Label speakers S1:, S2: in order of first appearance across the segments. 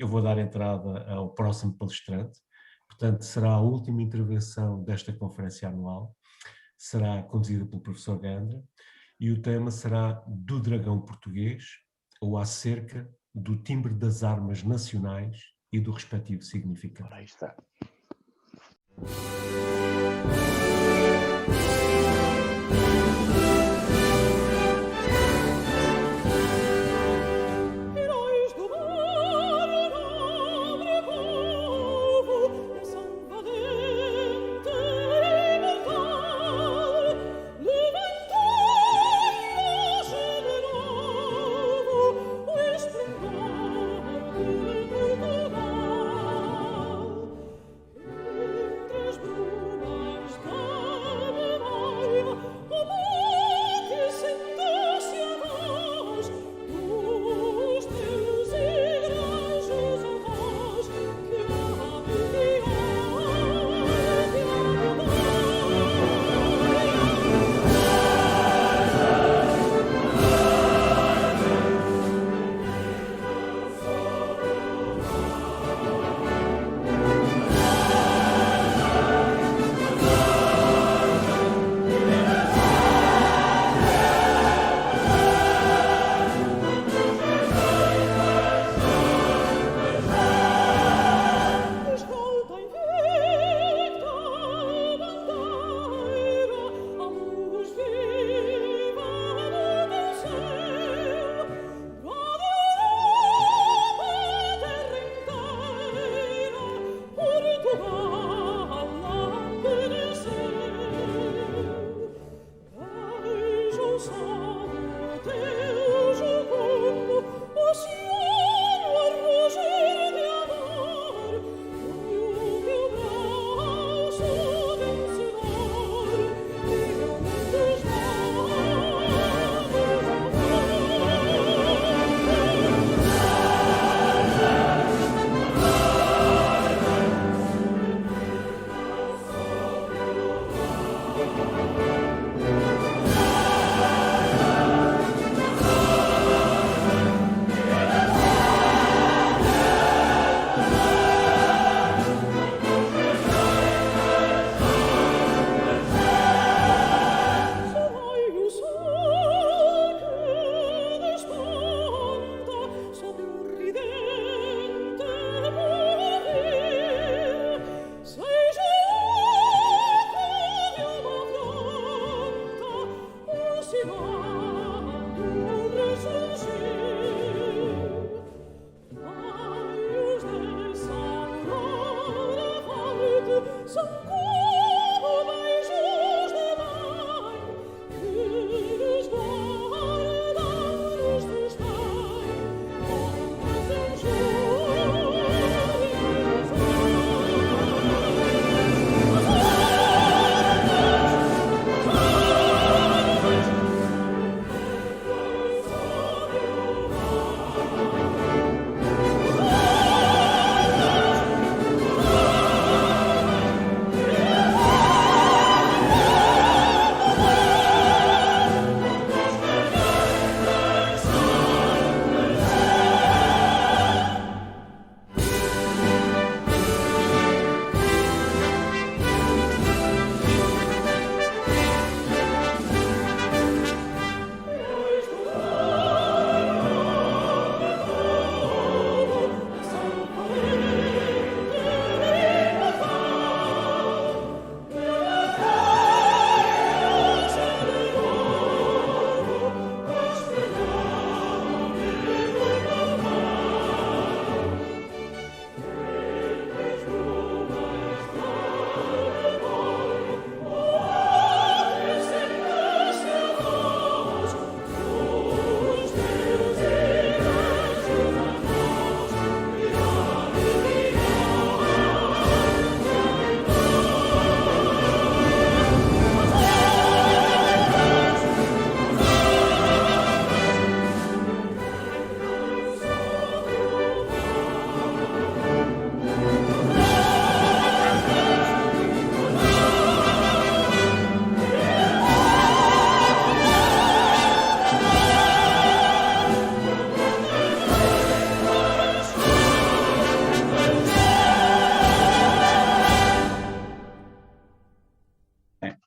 S1: eu vou dar entrada ao próximo palestrante. Portanto, será a última intervenção desta conferência anual. Será conduzida pelo professor Gandra e o tema será do dragão português, ou acerca do timbre das armas nacionais e do respectivo significado.
S2: Ora, aí está.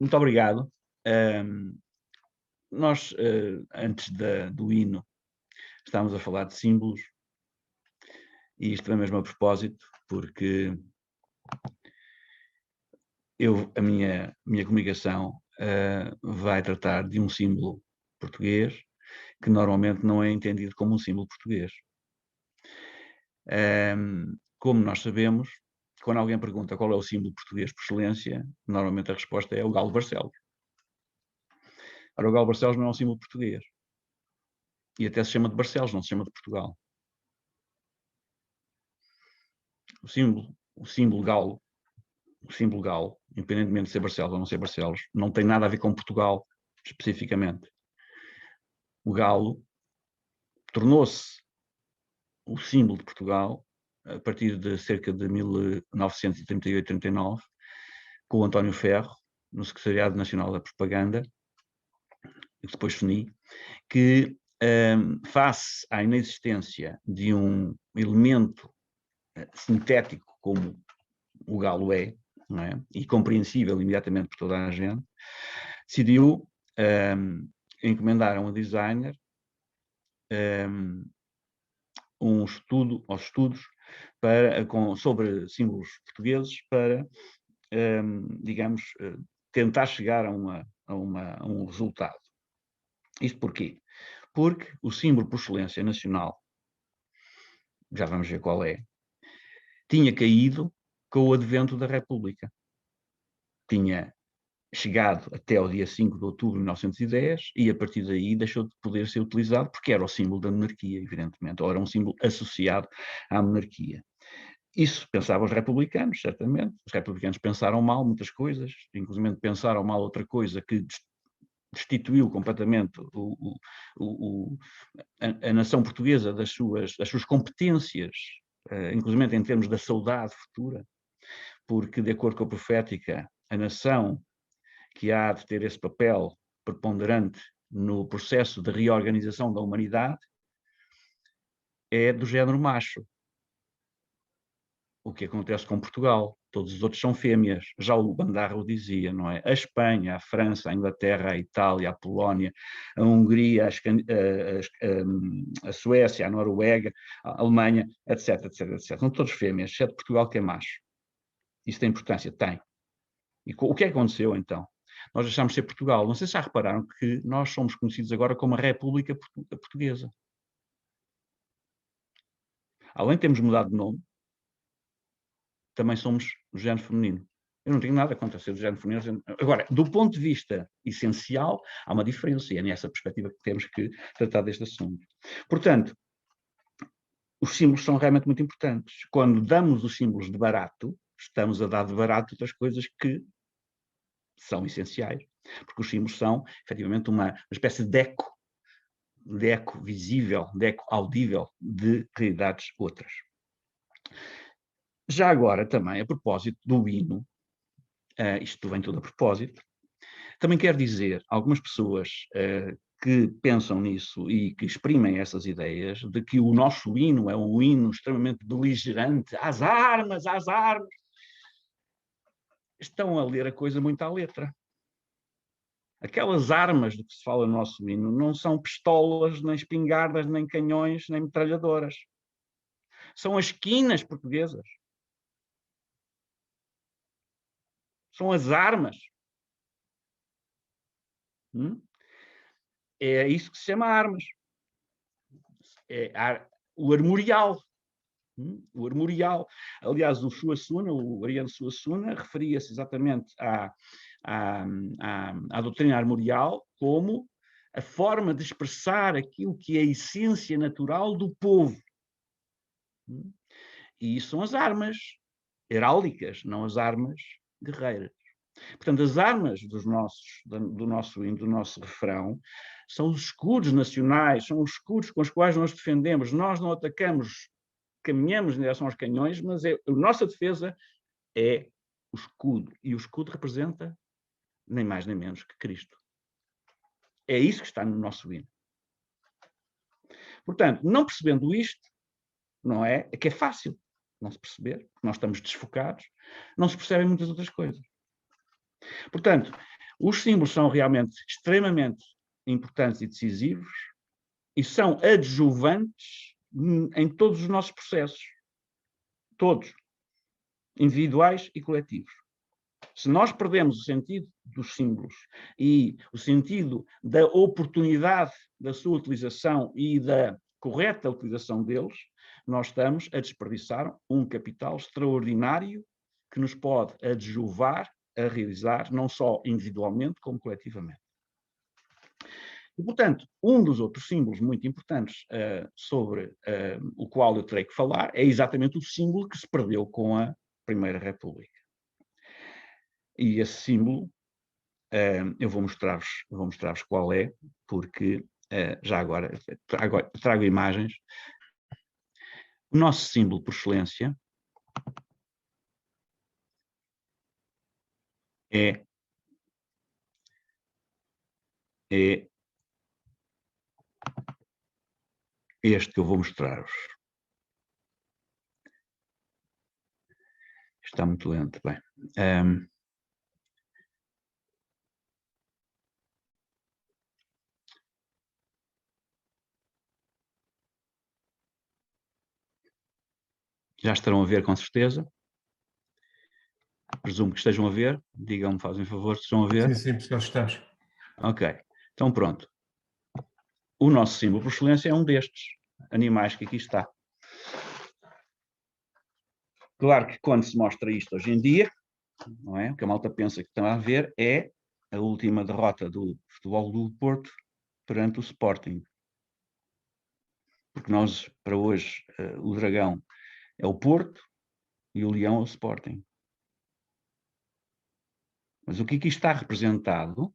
S2: Muito obrigado. Nós, antes do hino, estávamos a falar de símbolos, e isto é mesmo a propósito, porque a minha comunicação vai tratar de um símbolo português que normalmente não é entendido como um símbolo português. Como nós sabemos, quando alguém pergunta qual é o símbolo português por excelência, normalmente a resposta é o Galo de Barcelos. Ora, o Galo de Barcelos não é um símbolo português. E até se chama de Barcelos, não se chama de Portugal. O símbolo galo, independentemente de ser Barcelos ou não ser Barcelos, não tem nada a ver com Portugal, especificamente. O galo tornou-se o símbolo de Portugal a partir de cerca de 1938-39, com o António Ferro, no Secretariado Nacional da Propaganda, e depois FNI, que, face à inexistência de um elemento sintético como o galo não é? E compreensível imediatamente por toda a gente, decidiu encomendar a um designer estudos sobre símbolos portugueses para, digamos, tentar chegar a um resultado. Isto porquê? Porque o símbolo por excelência nacional, já vamos ver qual é, tinha caído com o advento da República. Tinha chegado até ao dia 5 de outubro de 1910 e a partir daí deixou de poder ser utilizado porque era o símbolo da monarquia, evidentemente, ou era um símbolo associado à monarquia. Isso pensavam os republicanos, certamente. Os republicanos pensaram mal muitas coisas, inclusive pensaram mal outra coisa que destituiu completamente a nação portuguesa das suas competências, inclusive em termos da saudade futura, porque, de acordo com a profética, a nação que há de ter esse papel preponderante no processo de reorganização da humanidade é do género macho. O que acontece com Portugal, todos os outros são fêmeas. Já o Bandarra o dizia, não é? A Espanha, a França, a Inglaterra, a Itália, a Polónia, a Hungria, a Suécia, a Noruega, a Alemanha, etc, etc, etc. São todos fêmeas, exceto Portugal, que é macho. Isso tem importância? Tem. E o que aconteceu, então? Nós deixámos de ser Portugal. Não sei se já repararam que nós somos conhecidos agora como a República Portuguesa. Além de termos mudado de nome, também somos o género feminino. Eu não tenho nada contra ser do género feminino. Agora, do ponto de vista essencial, há uma diferença e é nessa perspectiva que temos que tratar deste assunto. Portanto, os símbolos são realmente muito importantes. Quando damos os símbolos de barato, estamos a dar de barato outras coisas que são essenciais, porque os símbolos são, efetivamente, uma espécie de eco visível, de eco audível de realidades outras. Já agora, também, a propósito do hino, isto vem tudo a propósito, também quero dizer, algumas pessoas que pensam nisso e que exprimem essas ideias, de que o nosso hino é um hino extremamente beligerante, às armas, estão a ler a coisa muito à letra. Aquelas armas de que se fala no nosso hino não são pistolas, nem espingardas, nem canhões, nem metralhadoras. São as quinas portuguesas. São as armas. É isso que se chama armas. É o armorial. O armorial. Aliás, o Suassuna, o Ariano Suassuna, referia-se exatamente à doutrina armorial como a forma de expressar aquilo que é a essência natural do povo. E isso são as armas heráldicas, não as armas guerreiras. Portanto, as armas do nosso hino, do nosso refrão, são os escudos nacionais, são os escudos com os quais nós defendemos. Nós não atacamos, caminhamos em direção aos canhões, mas a nossa defesa é o escudo. E o escudo representa nem mais nem menos que Cristo. É isso que está no nosso hino. Portanto, não percebendo isto, não é? É que é fácil não se perceber, nós estamos desfocados, não se percebem muitas outras coisas. Portanto, Os símbolos são realmente extremamente importantes e decisivos e são adjuvantes em todos os nossos processos. Todos. Individuais e coletivos. Se nós perdemos o sentido dos símbolos e o sentido da oportunidade da sua utilização e da correta utilização deles, nós estamos a desperdiçar um capital extraordinário que nos pode adjuvar a realizar, não só individualmente, como coletivamente. E, portanto, um dos outros símbolos muito importantes sobre o qual eu terei que falar é exatamente o símbolo que se perdeu com a Primeira República. E esse símbolo, eu vou mostrar-vos qual é, porque já agora trago imagens. O nosso símbolo por excelência é este que eu vou mostrar-vos. Está muito lento. Bem, já estarão a ver com certeza. Presumo que estejam a ver. Digam-me, fazem favor, se estão a ver.
S1: Sim, sim, estamos.
S2: Ok, então pronto. O nosso símbolo por excelência é um destes animais que aqui está. Claro que quando se mostra isto hoje em dia, não é? O que a malta pensa que estão a ver é a última derrota do Futebol do Porto perante o Sporting. Porque nós, para hoje, o dragão é o Porto e o leão é o Sporting. Mas o que aqui está representado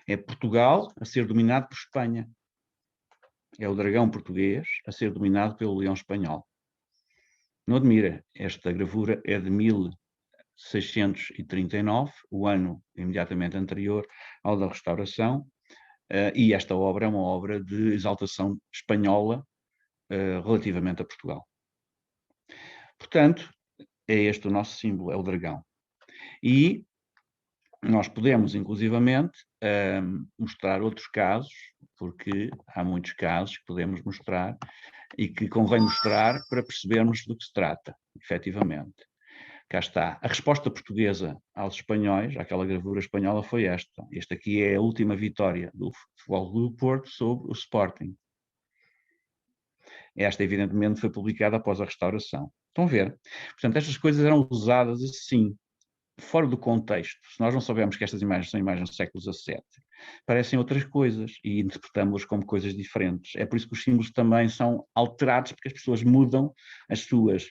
S2: é Portugal a ser dominado por Espanha. É o dragão português a ser dominado pelo leão espanhol. Não admira, esta gravura é de 1639, o ano imediatamente anterior ao da Restauração, e esta obra é uma obra de exaltação espanhola relativamente a Portugal. Portanto, é este o nosso símbolo, é o dragão. E nós podemos, inclusivamente, mostrar outros casos, porque há muitos casos que podemos mostrar e que convém mostrar para percebermos do que se trata, efetivamente. Cá está. A resposta portuguesa aos espanhóis, àquela gravura espanhola, foi esta. Esta aqui é a última vitória do Futebol do Porto sobre o Sporting. Esta, evidentemente, foi publicada após a Restauração. Estão a ver? Portanto, estas coisas eram usadas assim, fora do contexto. Se nós não soubermos que estas imagens são imagens do século XVII, parecem outras coisas e interpretamos-las como coisas diferentes. É por isso que os símbolos também são alterados, porque as pessoas mudam as suas,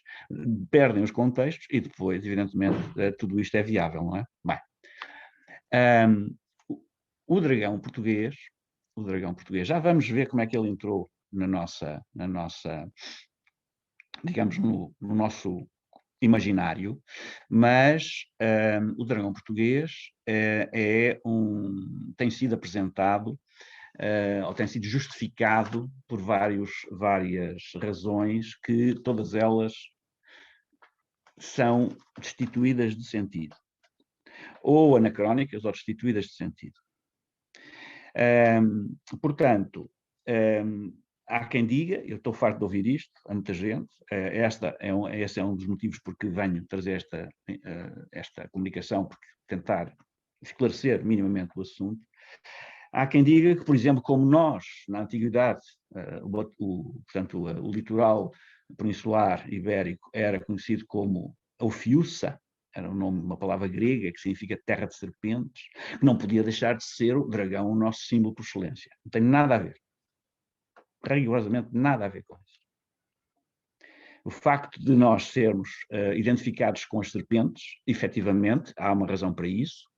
S2: perdem os contextos e depois, evidentemente, tudo isto é viável, não é? Bem, o dragão português, já vamos ver como é que ele entrou na nossa digamos, no nosso imaginário, mas o dragão português tem sido apresentado ou tem sido justificado por várias razões que todas elas são destituídas de sentido, ou anacrónicas ou destituídas de sentido. Portanto, há quem diga, eu estou farto de ouvir isto, a muita gente, esse é um dos motivos porque venho trazer esta comunicação, porque tentar esclarecer minimamente o assunto. Há quem diga que, por exemplo, como nós, na antiguidade, portanto, o litoral peninsular ibérico era conhecido como Ophiussa, era um nome, uma palavra grega que significa terra de serpentes, que não podia deixar de ser o dragão o nosso símbolo por excelência. Não tem nada a ver. Rigorosamente nada a ver com isso. O facto de nós sermos identificados com as serpentes, efetivamente, há uma razão para isso,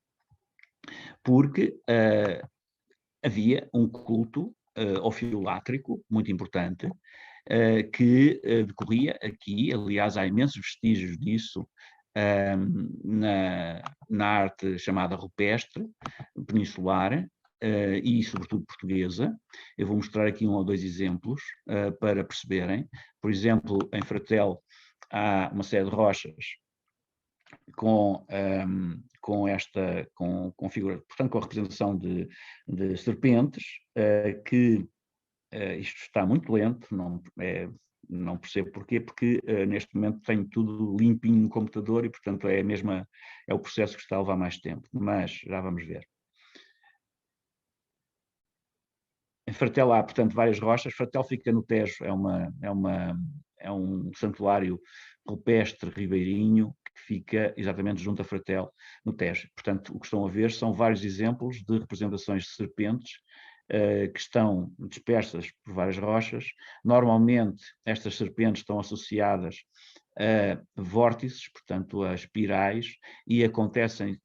S2: porque havia um culto ofiolátrico muito importante que decorria aqui, aliás, há imensos vestígios disso na arte chamada rupestre, peninsular, e sobretudo portuguesa. Eu vou mostrar aqui 1 ou 2 exemplos para perceberem. Por exemplo, em Fratel há uma série de rochas com figura, portanto, com a representação de serpentes, que isto está muito lento, não percebo porquê, porque neste momento tenho tudo limpinho no computador e, portanto, é o processo que está a levar mais tempo, mas já vamos ver. Em Fratel há, portanto, várias rochas. Fratel fica no Tejo, é um santuário rupestre ribeirinho que fica exatamente junto a Fratel, no Tejo. Portanto, o que estão a ver são vários exemplos de representações de serpentes que estão dispersas por várias rochas. Normalmente, estas serpentes estão associadas a vórtices, portanto, a espirais, e acontecem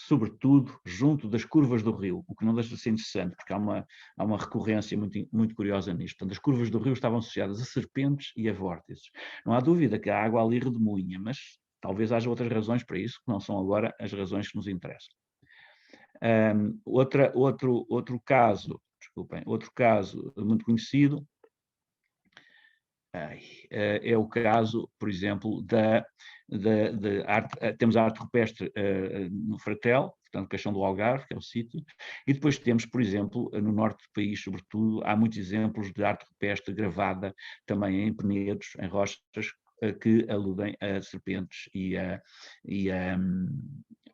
S2: sobretudo junto das curvas do rio, o que não deixa de ser interessante, porque há uma recorrência muito, muito curiosa nisto. Portanto, as curvas do rio estavam associadas a serpentes e a vórtices. Não há dúvida que a água ali redemoinha, mas talvez haja outras razões para isso, que não são agora as razões que nos interessam. Outro caso muito conhecido é o caso, por exemplo, temos a arte rupestre no Fratel, portanto, Caixão do Algarve, que é o sítio, e depois temos, por exemplo, no norte do país, sobretudo, há muitos exemplos de arte rupestre gravada também em penedos, em rochas, que aludem a serpentes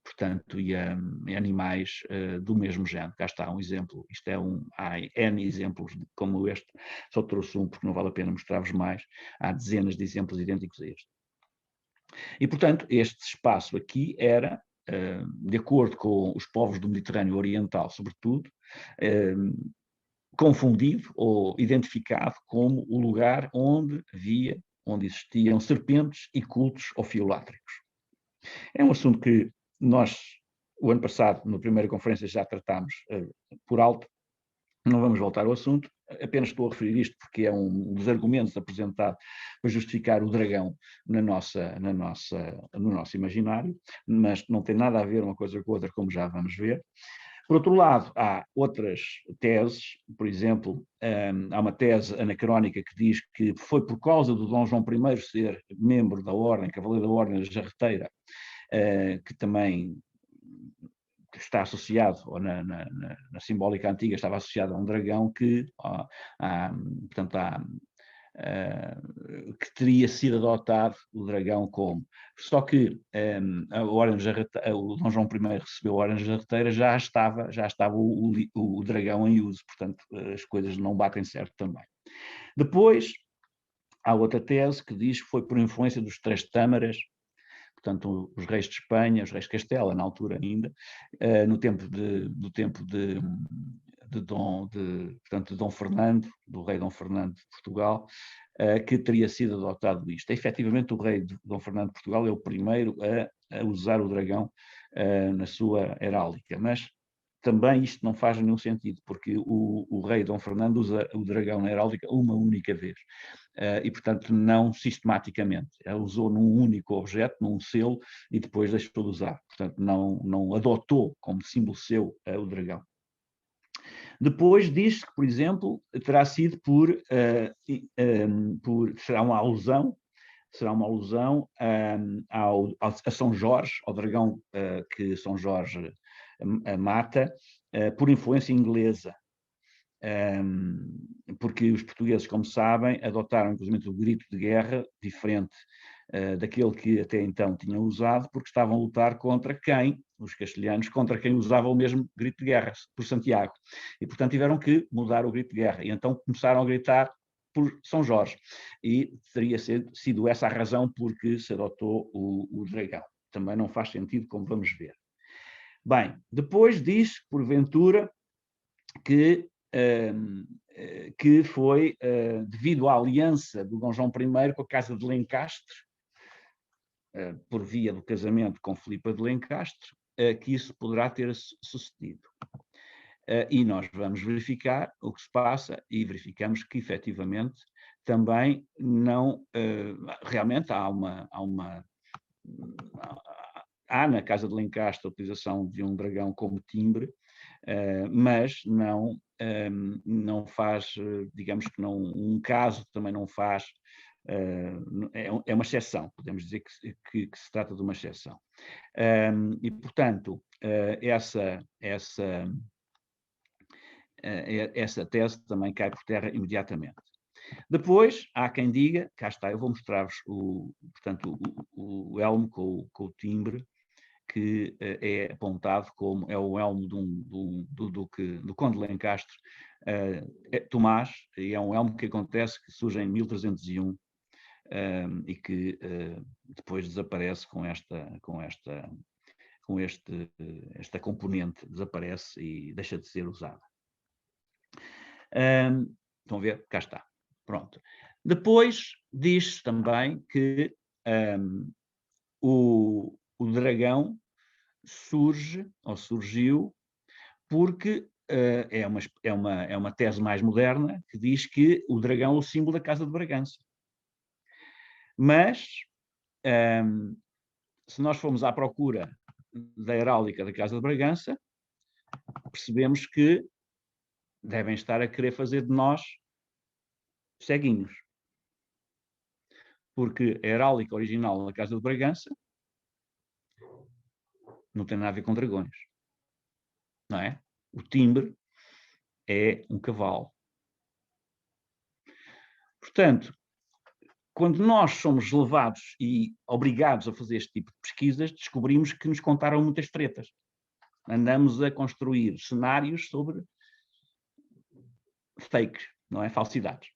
S2: portanto, e animais do mesmo género. Cá está um exemplo, há N exemplos como este, só trouxe um porque não vale a pena mostrar-vos mais, há dezenas de exemplos idênticos a este. E, portanto, este espaço aqui era, de acordo com os povos do Mediterrâneo Oriental, sobretudo, confundido ou identificado como o lugar onde existiam serpentes e cultos ofiolátricos. É um assunto que nós, o ano passado, na primeira conferência, já tratámos por alto, não vamos voltar ao assunto, apenas estou a referir isto porque é um dos argumentos apresentado para justificar o dragão no nosso imaginário, mas não tem nada a ver uma coisa com outra, como já vamos ver. Por outro lado, há outras teses, por exemplo, há uma tese anacrónica que diz que foi por causa do Dom João I ser membro da Ordem, Cavaleiro da Ordem da Jarreteira, que também está associado, ou na simbólica antiga, estava associado a um dragão que teria sido adotado o dragão como. Só que a Ordem o Dom João I recebeu a Ordem da Jarreteira, já estava o dragão em uso, portanto as coisas não batem certo também. Depois, há outra tese que diz que foi por influência dos Três Tâmaras, portanto, os reis de Espanha, os reis de Castela, na altura ainda, no tempo de Dom Fernando, do rei Dom Fernando de Portugal, que teria sido adotado isto. Efetivamente, o rei Dom Fernando de Portugal é o primeiro a usar o dragão na sua heráldica, mas também isto não faz nenhum sentido, porque o rei Dom Fernando usa o dragão na heráldica uma única vez. E, portanto, não sistematicamente. Ela usou num único objeto, num selo, e depois deixou de usar. Portanto, não adotou como símbolo seu o dragão. Depois diz que, por exemplo, terá sido será uma alusão a São Jorge, ao dragão que São Jorge mata, por influência inglesa. Porque os portugueses, como sabem, adotaram inclusive o grito de guerra, diferente daquele que até então tinham usado, porque estavam a lutar contra quem? Os castelhanos, contra quem usava o mesmo grito de guerra, por Santiago. E, portanto, tiveram que mudar o grito de guerra. E então começaram a gritar por São Jorge. E teria sido essa a razão por que se adotou o dragão. Também não faz sentido, como vamos ver. Bem, depois diz, porventura, que foi devido à aliança do Dom João I com a Casa de Lencastre, por via do casamento com Filipa de Lencastre, que isso poderá ter sucedido. E nós vamos verificar o que se passa e verificamos que, efetivamente, também não... realmente há na Casa de Lencastre a utilização de um dragão como timbre, mas não faz, digamos que um caso também não faz é uma exceção, podemos dizer que se trata de uma exceção. E, portanto, essa tese também cai por terra imediatamente. Depois, há quem diga, cá está, eu vou mostrar-vos portanto, o elmo com o timbre, que é apontado como é o elmo do Conde de Lencastre, Tomás, e é um elmo que acontece, que surge em 1301 e que depois desaparece esta componente, desaparece e deixa de ser usada. Estão a ver? Cá está. Pronto. Depois diz também que o dragão surgiu porque é uma tese mais moderna que diz que o dragão é o símbolo da Casa de Bragança. Mas, se nós formos à procura da heráldica da Casa de Bragança, percebemos que devem estar a querer fazer de nós ceguinhos. Porque a heráldica original da Casa de Bragança não tem nada a ver com dragões. Não é? O timbre é um cavalo. Portanto, quando nós somos levados e obrigados a fazer este tipo de pesquisas, descobrimos que nos contaram muitas tretas. Andamos a construir cenários sobre fakes, não é? Falsidades.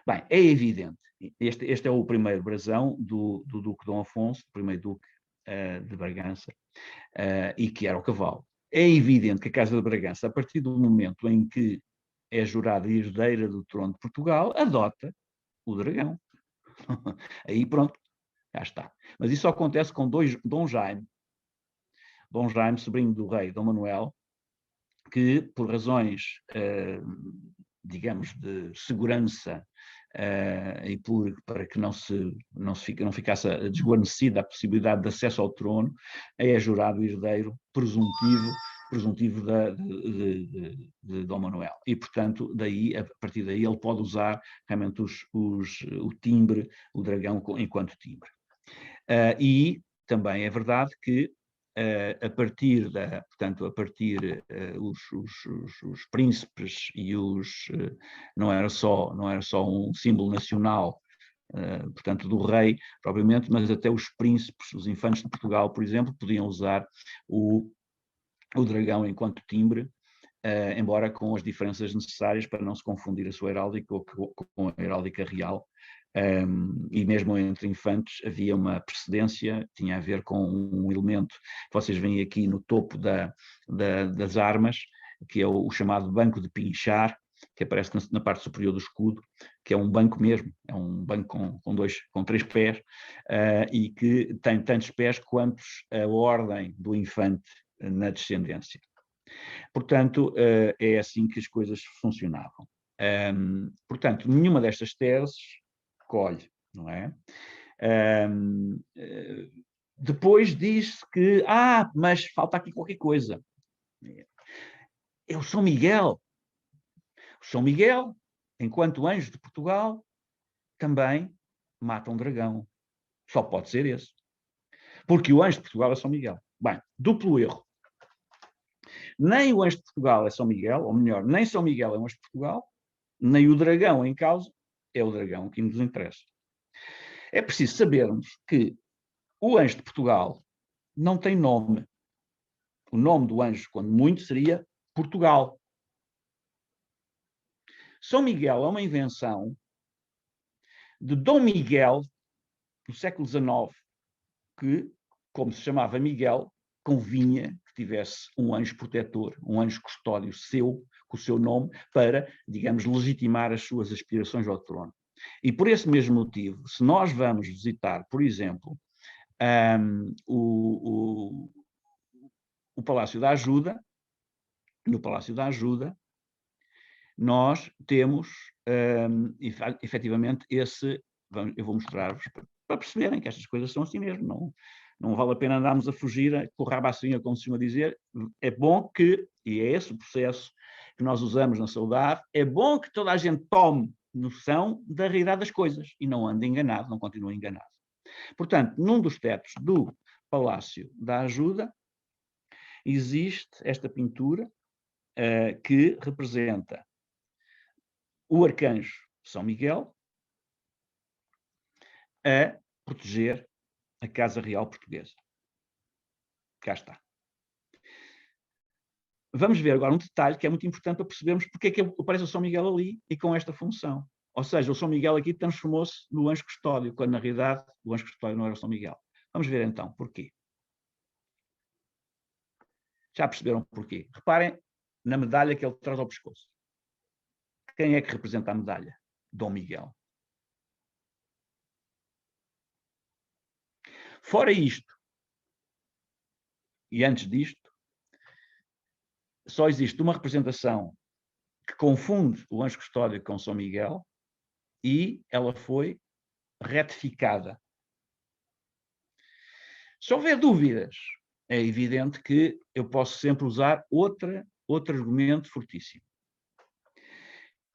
S2: Bem, é evidente. Este é o primeiro brasão do Duque Dom Afonso, o primeiro Duque de Bragança, e que era o cavalo. É evidente que a Casa de Bragança, a partir do momento em que é jurada e herdeira do trono de Portugal, adota o dragão. Aí pronto, já está. Mas isso acontece com Dom Jaime, sobrinho do rei Dom Manuel, que por razões, digamos, de segurança e para que não ficasse desguarnecida a possibilidade de acesso ao trono, é jurado herdeiro presuntivo de Dom Manuel. E, portanto, a partir daí ele pode usar realmente o timbre, o dragão enquanto timbre. E também é verdade que a partir os príncipes e não era só um símbolo nacional, portanto do rei propriamente, mas até os príncipes, os infantes de Portugal, por exemplo, podiam usar o dragão enquanto timbre, embora com as diferenças necessárias para não se confundir a sua heráldica com a heráldica real. E mesmo entre infantes havia uma precedência, tinha a ver com um elemento que vocês veem aqui no topo das armas, que é o chamado banco de pinchar, que aparece na parte superior do escudo, que é um banco mesmo, é um banco com 3 pés, e que tem tantos pés quantos a ordem do infante na descendência. Portanto, é assim que as coisas funcionavam. Portanto, nenhuma destas teses colhe, não é? Depois diz-se que, mas falta aqui qualquer coisa. É o São Miguel. O São Miguel, enquanto anjo de Portugal, também mata um dragão. Só pode ser esse. Porque o anjo de Portugal é São Miguel. Bem, duplo erro. Nem o anjo de Portugal é São Miguel, ou melhor, nem São Miguel é o anjo de Portugal, nem o dragão em causa é o dragão que nos interessa. É preciso sabermos que o anjo de Portugal não tem nome. O nome do anjo, quando muito, seria Portugal. São Miguel é uma invenção de Dom Miguel, do século XIX, que, como se chamava Miguel, convinha que tivesse um anjo protetor, um anjo custódio seu, com o seu nome, para, digamos, legitimar as suas aspirações ao trono. E por esse mesmo motivo, se nós vamos visitar, por exemplo, o Palácio da Ajuda, no Palácio da Ajuda, nós temos, efetivamente, eu vou mostrar-vos, para perceberem que estas coisas são assim mesmo, não vale a pena andarmos a fugir com o rabo à cinha, como se costuma dizer. É bom que, e é esse o processo que nós usamos na saudade, é bom que toda a gente tome noção da realidade das coisas e não anda enganado, não continua enganado. Portanto, num dos tetos do Palácio da Ajuda existe esta pintura que representa o arcanjo São Miguel a proteger a Casa Real Portuguesa. Cá está. Vamos ver agora um detalhe que é muito importante para percebermos porque é que aparece o São Miguel ali e com esta função. Ou seja, o São Miguel aqui transformou-se no anjo custódio, quando na realidade o anjo custódio não era o São Miguel. Vamos ver então porquê. Já perceberam porquê? Reparem na medalha que ele traz ao pescoço. Quem é que representa a medalha? Dom Miguel. Fora isto, e antes disto, só existe uma representação que confunde o anjo custódio com São Miguel e ela foi retificada. Se houver dúvidas, é evidente que eu posso sempre usar outro argumento fortíssimo.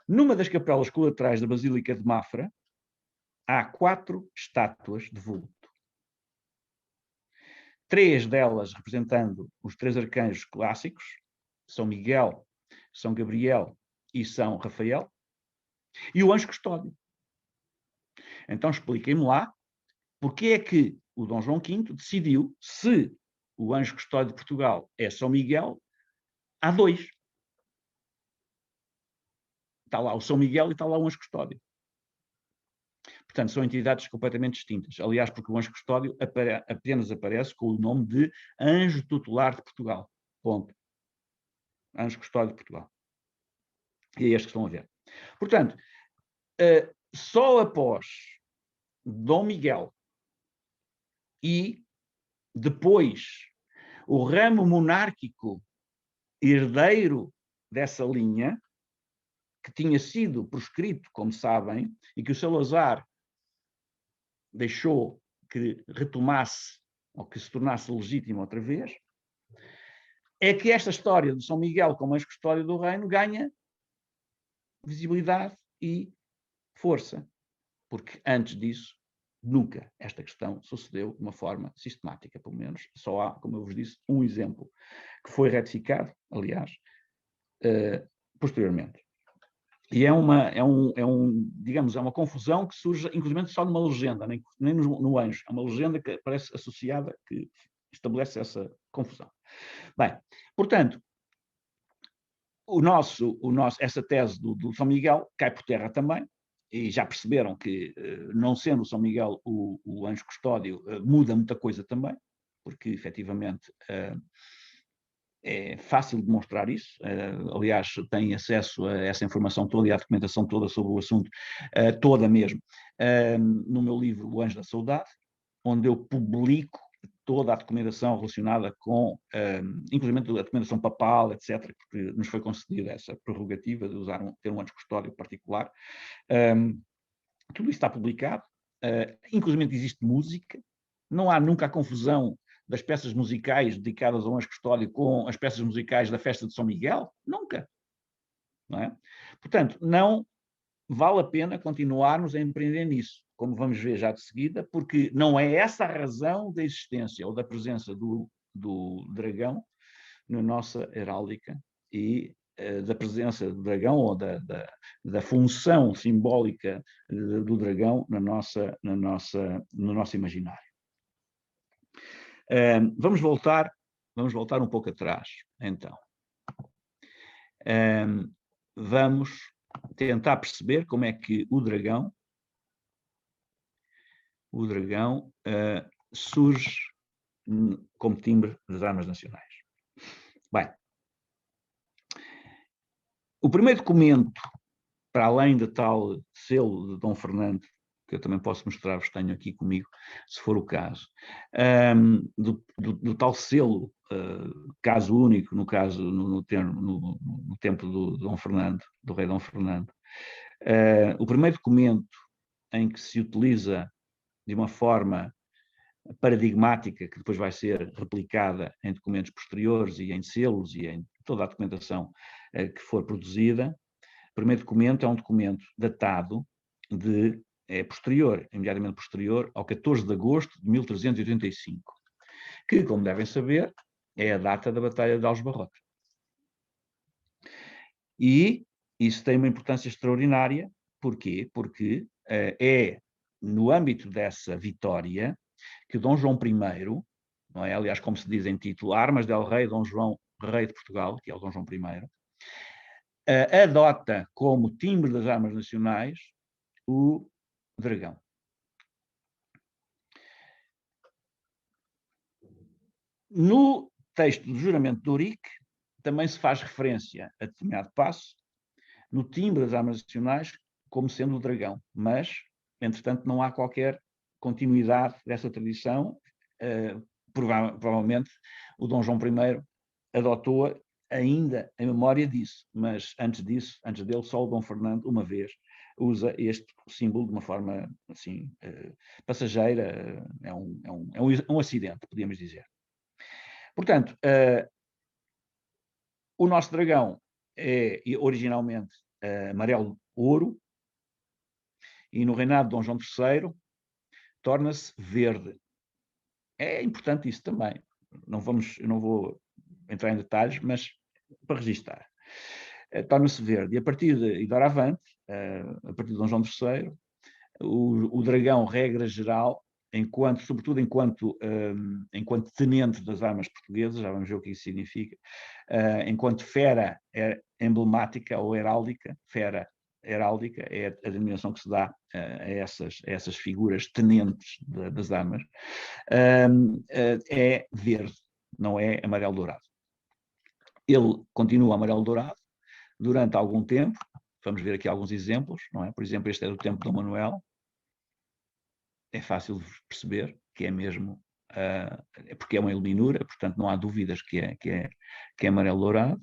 S2: Numa das capelas colaterais da Basílica de Mafra, há 4 estátuas de vulto. 3 delas representando os 3 arcanjos clássicos, São Miguel, São Gabriel e São Rafael, e o anjo custódio. Então expliquem-me lá porque é que o Dom João V decidiu, se o anjo custódio de Portugal é São Miguel, há 2. Está lá o São Miguel e está lá o anjo custódio. Portanto, são entidades completamente distintas. Aliás, porque o anjo custódio apenas aparece com o nome de anjo tutelar de Portugal. Ponto. Anjo custódio de Portugal. E é este que estão a ver. Portanto, só após Dom Miguel e depois o ramo monárquico herdeiro dessa linha, que tinha sido proscrito, como sabem, e que o Salazar deixou que retomasse, ou que se tornasse legítimo outra vez, é que esta história de São Miguel como anjo custódio do reino ganha visibilidade e força, porque antes disso nunca esta questão sucedeu de uma forma sistemática, pelo menos. Só há, como eu vos disse, um exemplo que foi retificado, aliás, posteriormente. E digamos, é uma confusão que surge, inclusive, só numa legenda, nem no anjo. É uma legenda que parece associada, que estabelece essa confusão. Bem, portanto, essa tese do São Miguel cai por terra também, e já perceberam que, não sendo o São Miguel o anjo custódio, muda muita coisa também, porque, efetivamente, é fácil demonstrar isso. Aliás, têm acesso a essa informação toda e à documentação toda sobre o assunto, toda mesmo, no meu livro O Anjo da Saudade, onde eu publico toda a documentação relacionada com, inclusive a documentação papal, etc., porque nos foi concedida essa prerrogativa de ter um anjo custódio particular. Tudo isso está publicado, inclusive existe música, não há nunca a confusão das peças musicais dedicadas ao anjo custódio com as peças musicais da festa de São Miguel? Nunca. Não é? Portanto, não vale a pena continuarmos a empreender nisso, como vamos ver já de seguida, porque não é essa a razão da existência ou da presença do dragão na nossa heráldica e da presença do dragão ou da função simbólica do dragão no nosso imaginário. Vamos voltar um pouco atrás, então. Vamos tentar perceber como é que o dragão surge como timbre das armas nacionais. Bem, o primeiro documento, para além de tal selo de Dom Fernando, que eu também posso mostrar-vos, tenho aqui comigo, se for o caso, do tal selo, caso único, no tempo do Dom Fernando, do rei Dom Fernando. O primeiro documento em que se utiliza de uma forma paradigmática, que depois vai ser replicada em documentos posteriores e em selos e em toda a documentação que for produzida, primeiro documento é um documento datado posterior, imediatamente posterior ao 14 de agosto de 1385, que, como devem saber, é a data da Batalha de Aljubarrota. E isso tem uma importância extraordinária. Porquê? Porque é no âmbito dessa vitória que Dom João I, não é? Aliás, como se diz em título, Armas del Rei Dom João, Rei de Portugal, que é o Dom João I, adota como timbre das armas nacionais o dragão. No texto do juramento de Ourique também se faz referência a determinado passo no timbre das armas nacionais como sendo o dragão, mas, entretanto, não há qualquer continuidade dessa tradição. Provavelmente o Dom João I adotou-a ainda em memória disso, mas antes dele, só o Dom Fernando, uma vez, usa este símbolo de uma forma assim, passageira, é um acidente, podíamos dizer. Portanto, o nosso dragão é originalmente amarelo ouro, e no reinado de Dom João III torna-se verde. É importante isso também. Eu não vou entrar em detalhes, mas para registar. Torna-se verde. E a partir de doravante, a partir de Dom João III, o dragão, regra geral, sobretudo enquanto tenente das armas portuguesas, já vamos ver o que isso significa, enquanto fera emblemática ou heráldica, fera heráldica é a denominação que se dá a essas figuras tenentes das armas, é verde, não é amarelo dourado. Ele continua amarelo dourado durante algum tempo. Vamos ver aqui alguns exemplos, não é? Por exemplo, este é do tempo de Dom Manuel. É fácil de perceber que é mesmo, porque é uma iluminura, portanto não há dúvidas que é amarelo dourado.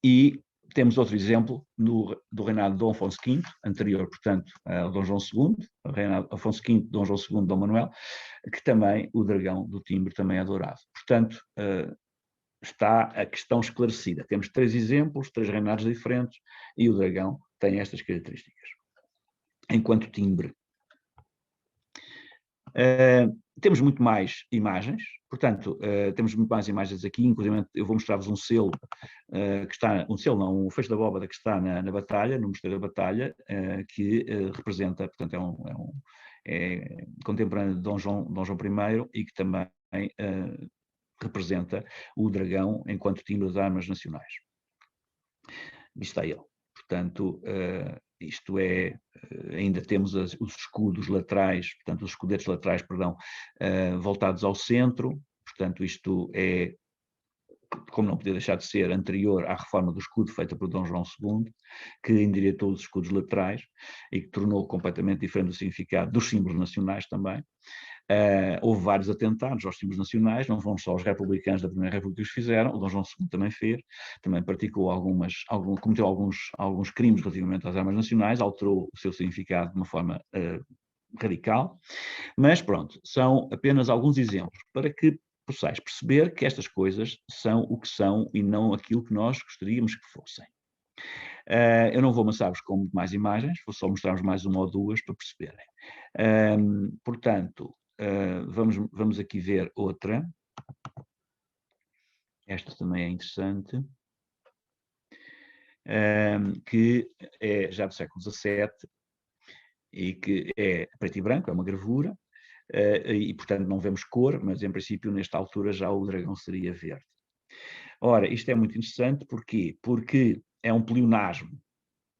S2: E temos outro exemplo do reinado de Dom Afonso V, anterior, portanto, ao Dom João II, reinado Afonso V, Dom João II, Dom Manuel, que também o dragão do timbre também é dourado. Portanto, está a questão esclarecida. Temos 3 exemplos, 3 reinados diferentes, e o dragão tem estas características. Enquanto timbre. Temos muito mais imagens, portanto, temos muito mais imagens aqui, inclusive eu vou mostrar-vos um selo que está, um fecho da abóbada que está na batalha, no Mosteiro da Batalha, que representa, portanto, é contemporâneo de Dom João I e que também representa o dragão enquanto timbre das armas nacionais. Está ele. Portanto, isto é, ainda temos os escudos laterais, portanto, os escudetes laterais, perdão, voltados ao centro. Portanto, isto é, como não podia deixar de ser, anterior à reforma do escudo feita por Dom João II, que endireitou os escudos laterais e que tornou completamente diferente o significado dos símbolos nacionais também. Houve vários atentados aos símbolos nacionais, não foram só os republicanos da Primeira República que os fizeram, o Dom João II também fez, também praticou cometeu alguns crimes relativamente às armas nacionais, alterou o seu significado de uma forma radical, mas pronto, são apenas alguns exemplos para que possais perceber que estas coisas são o que são e não aquilo que nós gostaríamos que fossem. Eu não vou amassar-vos com muito mais imagens, vou só mostrar-vos mais uma ou duas para perceberem. Portanto, vamos aqui ver outra. Esta também é interessante. Que é já do século XVII e que é preto e branco, é uma gravura, e portanto não vemos cor, mas em princípio nesta altura já o dragão seria verde. Ora, isto é muito interessante, porquê? Porque é um pleonasmo.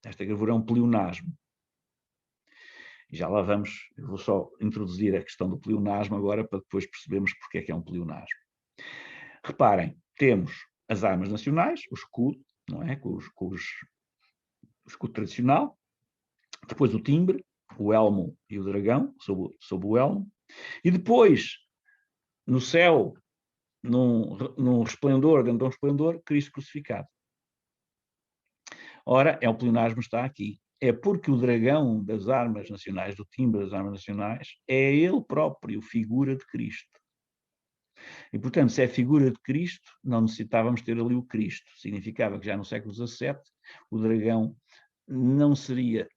S2: Esta gravura é um pleonasmo. E já lá vamos, eu vou só introduzir a questão do pleonasmo agora para depois percebermos porque é que é um pleonasmo. Reparem, temos as armas nacionais, o escudo, não é? O escudo tradicional, depois o timbre, o elmo e o dragão, sob o elmo, e depois, no céu, num resplendor, dentro de um resplendor, Cristo crucificado. Ora, o pleonasmo está aqui. é porque o dragão das armas nacionais, do timbre das armas nacionais, é ele próprio figura de Cristo. E, portanto, se é figura de Cristo, não necessitávamos ter ali o Cristo. Significava que já no século XVII o dragão não seria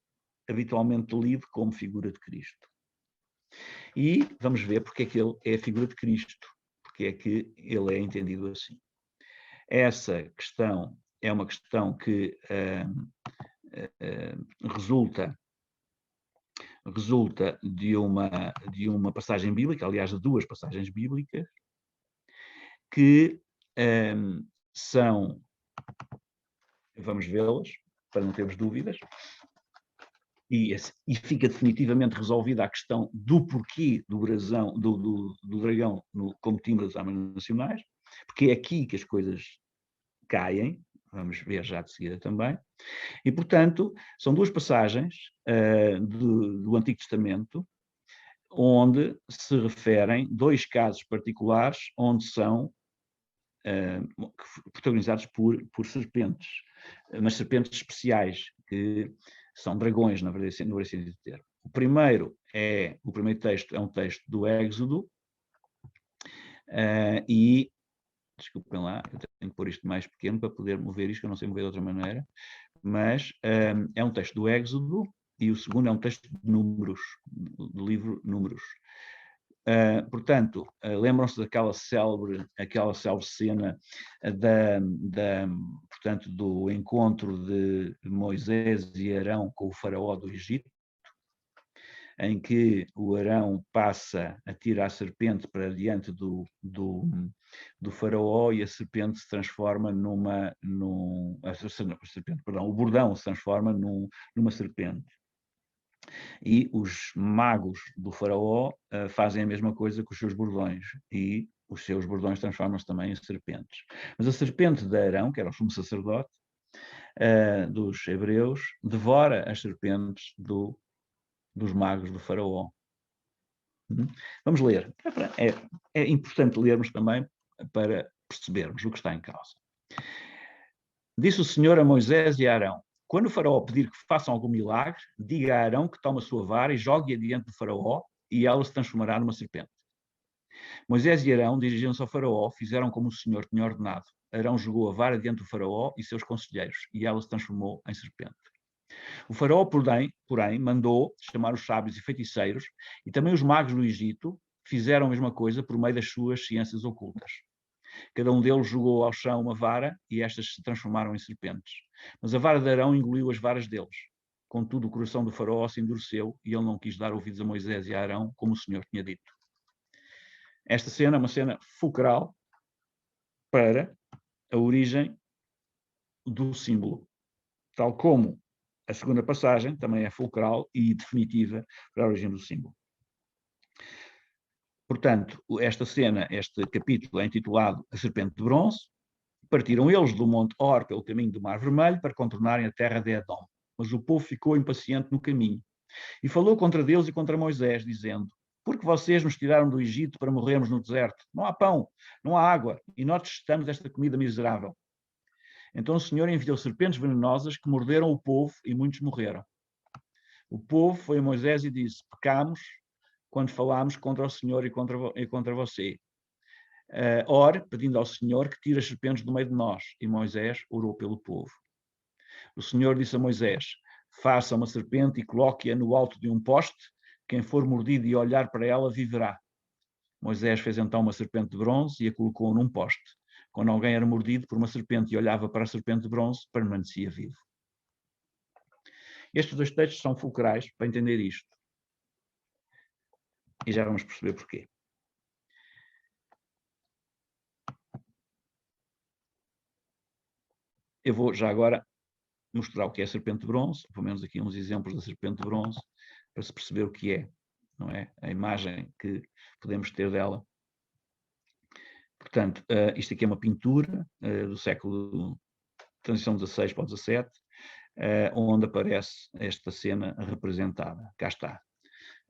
S2: habitualmente lido como figura de Cristo. E vamos ver porque é que ele é a figura de Cristo, porque é que ele é entendido assim. Essa questão é uma questão que resulta de uma passagem bíblica, aliás, de duas passagens bíblicas, que são, vamos vê-las, para não termos dúvidas, e fica definitivamente resolvida a questão do porquê do dragão como timbre das armas nacionais, porque é aqui que as coisas caem, vamos ver já de seguida também, e, portanto, são duas passagens do Antigo Testamento, onde se referem dois casos particulares, onde são protagonizados por serpentes, mas serpentes especiais, que são dragões, na verdade, no verdadeiro sentido do termo. O primeiro texto é um texto do Êxodo, e, desculpem lá, eu tenho que pôr isto mais pequeno para poder mover isto, que eu não sei mover de outra maneira, mas é um texto do Êxodo, e o segundo é um texto de Números, do livro Números. Portanto, lembram-se daquela célebre cena portanto, do encontro de Moisés e Arão com o faraó do Egito, em que o Arão passa a tirar a serpente para diante do faraó e a serpente se transforma o bordão se transforma numa serpente. E os magos do faraó fazem a mesma coisa com os seus bordões, e os seus bordões transformam-se também em serpentes. Mas a serpente de Arão, que era o sumo sacerdote dos hebreus, devora as serpentes dos magos do faraó. Vamos ler. É importante lermos também para percebermos o que está em causa. Disse o Senhor a Moisés e a Arão: quando o faraó pedir que façam algum milagre, diga a Arão que tome a sua vara e jogue-a diante do faraó, e ela se transformará numa serpente. Moisés e Arão dirigiram-se ao faraó, fizeram como o Senhor tinha ordenado. Arão jogou a vara diante do faraó e seus conselheiros, e ela se transformou em serpente. O faraó, porém, mandou chamar os sábios e feiticeiros, e também os magos do Egito fizeram a mesma coisa por meio das suas ciências ocultas. Cada um deles jogou ao chão uma vara, e estas se transformaram em serpentes. Mas a vara de Arão engoliu as varas deles. Contudo, o coração do faraó se endureceu, e ele não quis dar ouvidos a Moisés e a Arão, como o Senhor tinha dito. Esta cena é uma cena fulcral para a origem do símbolo, tal como a segunda passagem também é fulcral e definitiva para a origem do símbolo. Portanto, esta cena, este capítulo é intitulado A Serpente de Bronze. Partiram eles do Monte Hor pelo caminho do Mar Vermelho para contornarem a terra de Edom. Mas o povo ficou impaciente no caminho e falou contra Deus e contra Moisés, dizendo: porque vocês nos tiraram do Egito para morrermos no deserto? Não há pão, não há água, e nós detestamos esta comida miserável. Então o Senhor enviou serpentes venenosas que morderam o povo e muitos morreram. O povo foi a Moisés e disse: pecamos quando falámos contra o Senhor e contra você. Ore, pedindo ao Senhor que tire as serpentes do meio de nós. E Moisés orou pelo povo. O Senhor disse a Moisés: faça uma serpente e coloque-a no alto de um poste. Quem for mordido e olhar para ela viverá. Moisés fez então uma serpente de bronze e a colocou num poste. Quando alguém era mordido por uma serpente e olhava para a serpente de bronze, permanecia vivo. Estes dois textos são fulcrais para entender isto. E já vamos perceber porquê. Eu vou já agora mostrar o que é a serpente de bronze, pelo menos aqui uns exemplos da serpente de bronze, para se perceber o que é, não é? A imagem que podemos ter dela. Portanto, isto aqui é uma pintura do século, transição 16 para o 17, onde aparece esta cena representada. Cá está.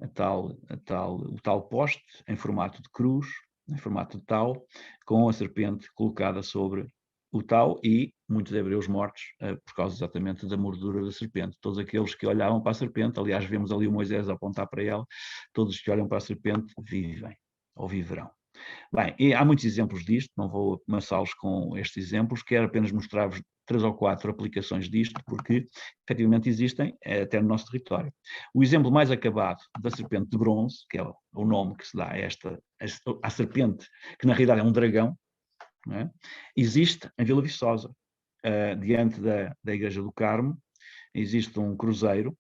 S2: O tal poste em formato de cruz, em formato de tal, com a serpente colocada sobre o tal, e muitos hebreus mortos por causa exatamente da mordura da serpente. Todos aqueles que olhavam para a serpente, aliás, vemos ali o Moisés a apontar para ela, todos os que olham para a serpente vivem, ou viverão. Bem, e há muitos exemplos disto, não vou amassá-los com estes exemplos, quero apenas mostrar-vos 3 ou 4 aplicações disto, porque efetivamente existem até no nosso território. O exemplo mais acabado da serpente de bronze, que é o nome que se dá à serpente, que na realidade é um dragão, não é? Existe em Vila Viçosa, diante da Igreja do Carmo, existe um cruzeiro,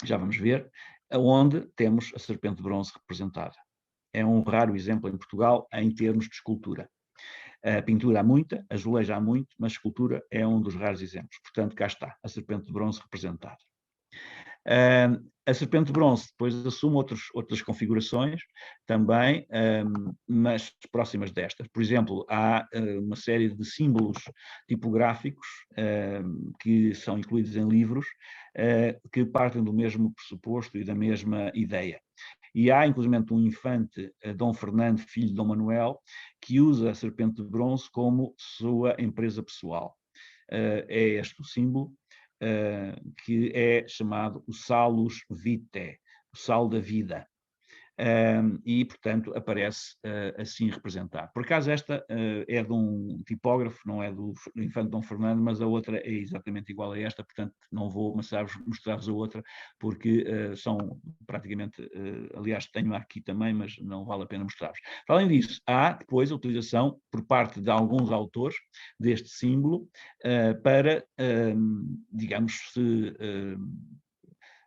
S2: já vamos ver, onde temos a serpente de bronze representada. É um raro exemplo em Portugal em termos de escultura. A pintura há muita, a azulejo há muito, mas a escultura é um dos raros exemplos. Portanto, cá está, a serpente de bronze representada. A serpente de bronze depois assume outras configurações também, mas próximas destas. Por exemplo, há uma série de símbolos tipográficos que são incluídos em livros que partem do mesmo pressuposto e da mesma ideia. E há, inclusive, um infante, Dom Fernando, filho de Dom Manuel, que usa a serpente de bronze como sua empresa pessoal. É este o símbolo, que é chamado o Salus Vitae, o sal da vida. E, portanto, aparece assim representado. Por acaso, esta é de um tipógrafo, não é do infante Dom Fernando, mas a outra é exatamente igual a esta, portanto, não vou mostrar-vos a outra, porque são praticamente, aliás, tenho aqui também, mas não vale a pena mostrar-vos. Além disso, há depois a utilização, por parte de alguns autores, deste símbolo, para, digamos, se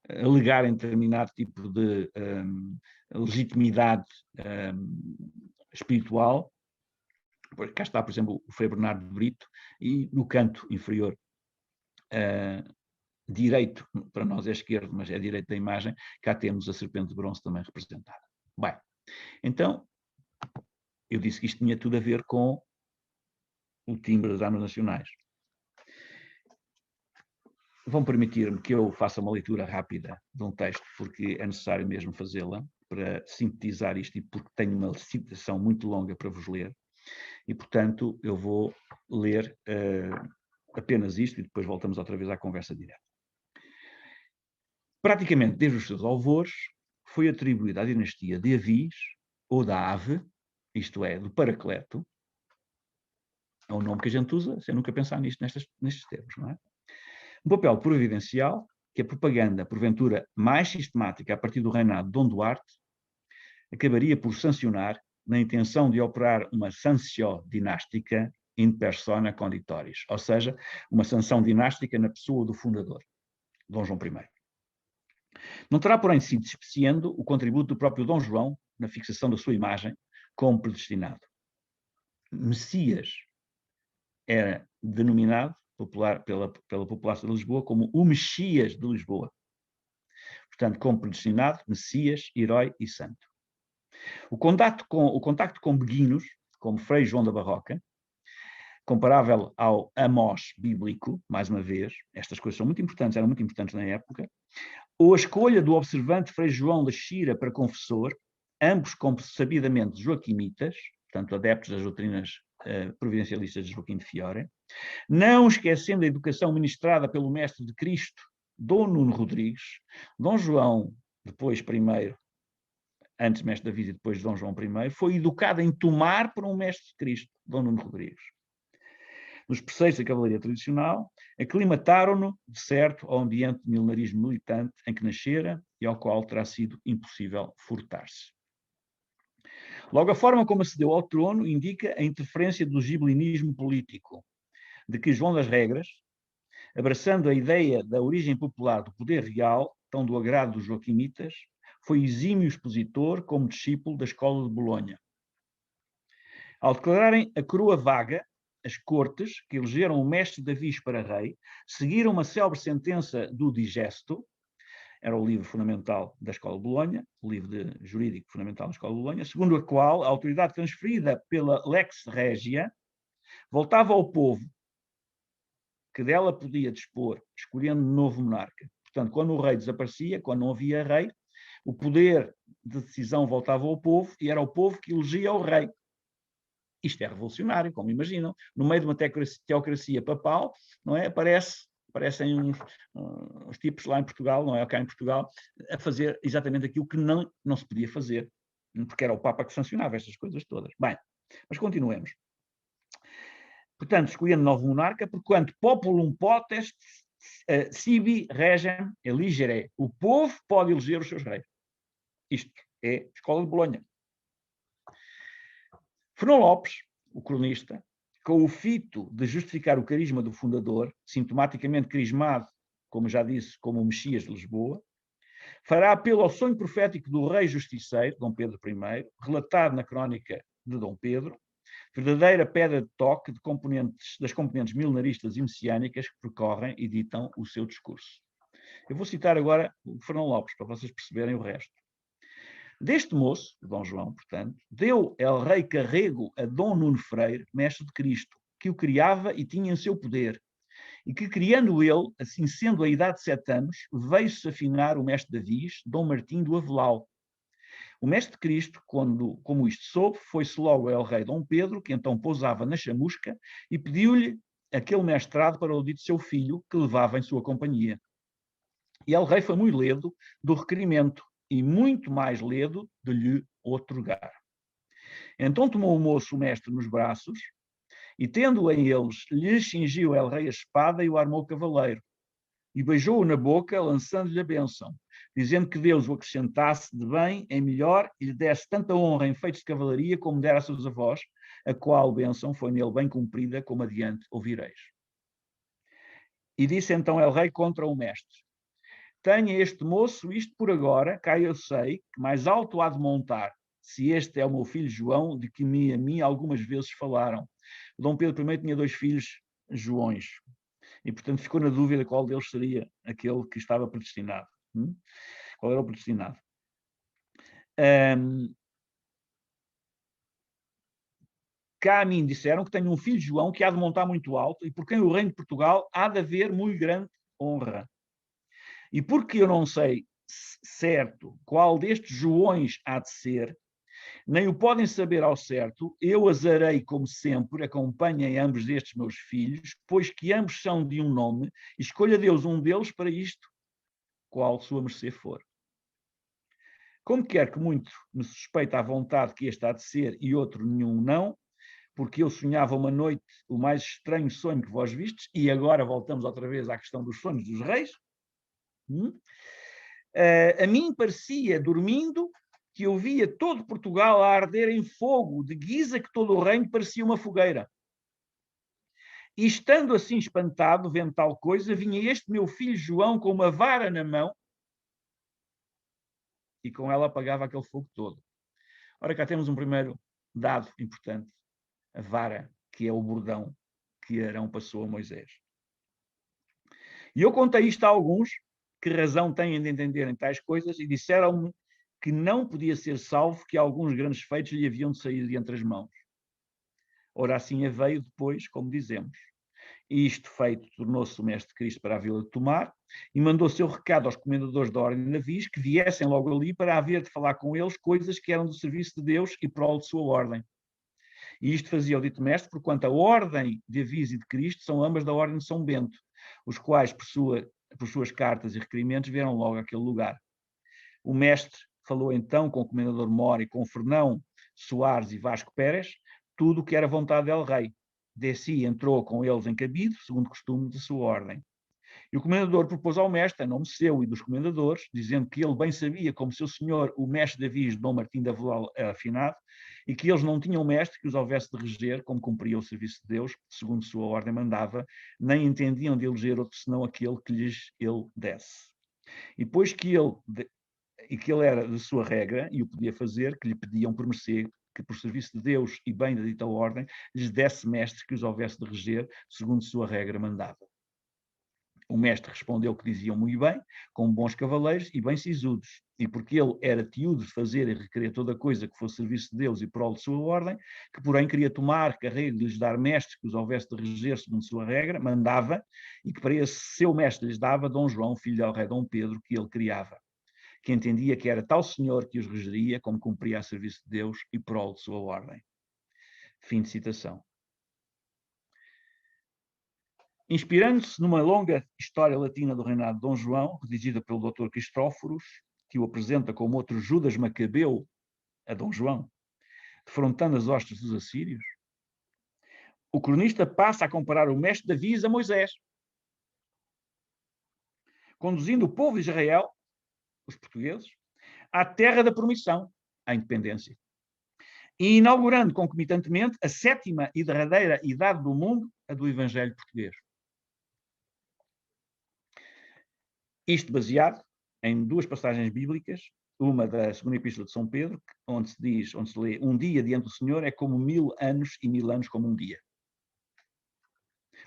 S2: alegarem determinado tipo de legitimidade espiritual. Cá está, por exemplo, o Frei Bernardo de Brito, e no canto inferior direito, para nós é esquerdo, mas é direito da imagem, cá temos a serpente de bronze também representada. Bem, então, eu disse que isto tinha tudo a ver com o timbre das armas nacionais. Vão permitir-me que eu faça uma leitura rápida de um texto, porque é necessário mesmo fazê-la, para sintetizar isto e porque tenho uma citação muito longa para vos ler. E, portanto, eu vou ler apenas isto e depois voltamos outra vez à conversa direta. Praticamente desde os seus alvores, foi atribuída à dinastia de Avis, ou da Ave, isto é, do Paracleto. É um nome que a gente usa sem nunca pensar nestes termos, não é? Um papel providencial que a propaganda, porventura mais sistemática a partir do reinado de Dom Duarte, acabaria por sancionar na intenção de operar uma sanção dinástica in persona conditoris, ou seja, uma sanção dinástica na pessoa do fundador, Dom João I. Não terá, porém, sido despreciando o contributo do próprio Dom João na fixação da sua imagem como predestinado. Messias era denominado pela população de Lisboa como o Mexias de Lisboa. Portanto, como predestinado, Messias, herói e santo. O contacto com beguinos, como Frei João da Barroca, comparável ao Amós bíblico, mais uma vez, estas coisas são muito importantes, eram muito importantes na época, ou a escolha do observante Frei João da Xira para confessor, ambos como sabidamente joaquimitas, portanto adeptos das doutrinas providencialistas de Joaquim de Fiore, não esquecendo a educação ministrada pelo mestre de Cristo, Dom Nuno Rodrigues, Dom João, depois primeiro, antes mestre da Vida e depois Dom João I, foi educado em tomar por um mestre de Cristo, Dom Nuno Rodrigues. Nos preceitos da cavalaria tradicional, aclimataram-no, de certo, ao ambiente de milenarismo militante em que nascera e ao qual terá sido impossível furtar-se. Logo, a forma como acedeu ao trono indica a interferência do gibelinismo político, de que João das Regras, abraçando a ideia da origem popular do poder real, tão do agrado dos joaquimitas, foi exímio expositor como discípulo da escola de Bolonha. Ao declararem a coroa vaga, as cortes, que elegeram o mestre Davis para rei, seguiram uma célebre sentença do Digesto, era o livro fundamental da Escola de Bolonha, o livro jurídico fundamental da Escola de Bolonha, segundo a qual a autoridade transferida pela Lex Regia voltava ao povo, que dela podia dispor, escolhendo um novo monarca. Portanto, quando o rei desaparecia, quando não havia rei, o poder de decisão voltava ao povo e era o povo que elegia o rei. Isto é revolucionário, como imaginam. No meio de uma teocracia papal, não é? Aparecem uns tipos lá em Portugal, não é? Cá em Portugal, a fazer exatamente aquilo que não se podia fazer, porque era o Papa que sancionava estas coisas todas. Bem, mas continuemos. Portanto, escolhendo novo monarca, porquanto populum potest sibi regem eligere. O povo pode eleger os seus reis. Isto é a Escola de Bolonha. Fernão Lopes, o cronista, com o fito de justificar o carisma do fundador, sintomaticamente carismado, como já disse, como o Messias de Lisboa, fará apelo ao sonho profético do rei justiceiro, Dom Pedro I, relatado na crónica de Dom Pedro, verdadeira pedra de toque das componentes milenaristas e messiânicas que percorrem e ditam o seu discurso. Eu vou citar agora o Fernão Lopes, para vocês perceberem o resto. Deste moço, Dom João, portanto, deu el rei carrego a Dom Nuno Freire, mestre de Cristo, que o criava e tinha em seu poder, e que, criando ele, assim sendo a idade de 7 anos, veio-se afinar o mestre Davis, Dom Martim do Avelau. O mestre de Cristo, como isto soube, foi-se logo ao rei Dom Pedro, que então pousava na chamusca, e pediu-lhe aquele mestrado para o dito seu filho, que levava em sua companhia. E el rei foi muito ledo do requerimento, e muito mais ledo de lhe outorgar. Então tomou o moço o mestre nos braços, e tendo em eles, lhe cingiu el rei a espada e o armou cavaleiro, e beijou-o na boca, lançando-lhe a bênção, dizendo que Deus o acrescentasse de bem em melhor e lhe desse tanta honra em feitos de cavalaria como dera a seus avós, a qual bênção foi nele bem cumprida, como adiante ouvireis. E disse então el rei contra o mestre: tenha este moço isto por agora, cá eu sei que mais alto há de montar, se este é o meu filho João, de que a mim algumas vezes falaram. O Dom Pedro I tinha 2 filhos Joões, e portanto ficou na dúvida qual deles seria aquele que estava predestinado. Qual era o predestinado? Cá a mim disseram que tenho um filho João que há de montar muito alto e por quem o reino de Portugal há de haver muito grande honra. E porque eu não sei certo qual destes Joões há de ser, nem o podem saber ao certo, eu azarei, como sempre, acompanhem ambos destes meus filhos, pois que ambos são de um nome, e escolha Deus um deles para isto, qual sua mercê for. Como quer que muito me suspeita à vontade que este há de ser e outro nenhum não, porque eu sonhava uma noite o mais estranho sonho que vós vistes, e agora voltamos outra vez à questão dos sonhos dos reis. A mim parecia, dormindo, que eu via todo Portugal a arder em fogo, de guisa que todo o reino parecia uma fogueira. E estando assim espantado, vendo tal coisa, vinha este meu filho João com uma vara na mão e com ela apagava aquele fogo todo. Ora, cá temos um primeiro dado importante. A vara, que é o bordão que Arão passou a Moisés. E eu contei isto a alguns que razão têm de entender em tais coisas e disseram-me que não podia ser salvo, que alguns grandes feitos lhe haviam de sair de entre as mãos. Ora, assim veio depois, como dizemos. E isto feito, tornou-se o mestre de Cristo para a vila de Tomar e mandou seu recado aos comendadores da ordem de navios que viessem logo ali para haver de falar com eles coisas que eram do serviço de Deus e prol de sua ordem. E isto fazia o dito mestre, porquanto a ordem de aviso e de Cristo são ambas da ordem de São Bento, os quais, por suas cartas e requerimentos, vieram logo àquele lugar. O mestre falou então com o comendador Mora e com Fernão Soares e Vasco Pérez, tudo o que era vontade del rei. Desci entrou com eles em cabido, segundo costume de sua ordem. E o comendador propôs ao mestre, em nome seu e dos comendadores, dizendo que ele bem sabia como seu senhor, o mestre Davis, Dom Martim da Avelau, era afinado, e que eles não tinham mestre que os houvesse de reger, como cumpria o serviço de Deus, segundo sua ordem mandava, nem entendiam de eleger outro senão aquele que lhes ele desse. E depois que ele era de sua regra, e o podia fazer, que lhe pediam por mercê, que por serviço de Deus e bem da dita ordem, lhes desse mestre que os houvesse de reger, segundo sua regra mandava. O mestre respondeu que diziam muito bem, como bons cavaleiros e bem sisudos, e porque ele era tiudo de fazer e requerer toda coisa que fosse serviço de Deus e prol de sua ordem, que porém queria tomar carrego de lhes dar mestres que os houvesse de reger segundo sua regra, mandava, e que para esse seu mestre lhes dava Dom João, filho ao rei Dom Pedro, que ele criava, que entendia que era tal senhor que os regeria, como cumpria a serviço de Deus e prol de sua ordem. Fim de citação. Inspirando-se numa longa história latina do reinado de Dom João, redigida pelo Dr. Cristóforos, que o apresenta como outro Judas Macabeu a Dom João, defrontando as hostes dos assírios, o cronista passa a comparar o mestre Davi a Moisés, conduzindo o povo de Israel, os portugueses, à terra da promissão, à independência, e inaugurando concomitantemente a 7ª e derradeira idade do mundo, a do Evangelho português. Isto baseado em 2 passagens bíblicas, uma da 2ª Epístola de São Pedro, onde se lê: um dia diante do Senhor é como 1000 anos e 1000 anos como um dia.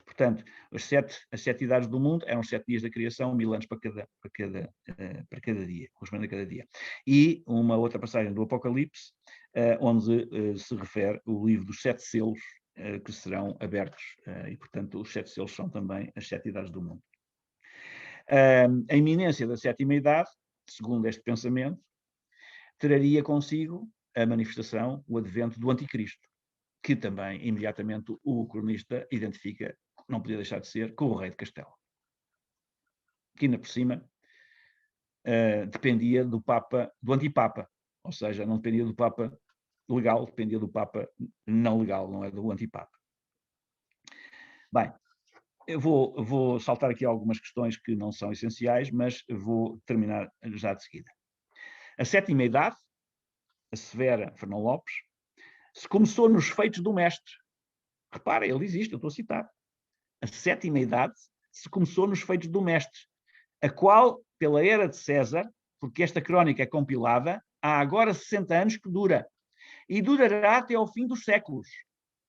S2: Portanto, as 7 idades do mundo eram 7 dias da criação, 1000 anos para cada dia, correspondendo a cada dia. E uma outra passagem do Apocalipse, onde se refere o livro dos 7 selos que serão abertos, e portanto os 7 selos são também as 7 idades do mundo. A iminência da 7ª idade, segundo este pensamento, traria consigo a manifestação, o advento do anticristo, que também imediatamente o cronista identifica, não podia deixar de ser, com o rei de Castela, que ainda por cima dependia do Papa, do antipapa, ou seja, não dependia do Papa legal, dependia do Papa não legal, não é do antipapa. Bem, eu vou saltar aqui algumas questões que não são essenciais, mas vou terminar já de seguida. A 7ª idade, assevera Fernão Lopes, se começou nos feitos do mestre. Repara, ele diz isto, eu estou a citar. A 7ª idade se começou nos feitos do mestre, a qual, pela era de César, porque esta crónica é compilada, há agora 60 anos que dura, e durará até ao fim dos séculos,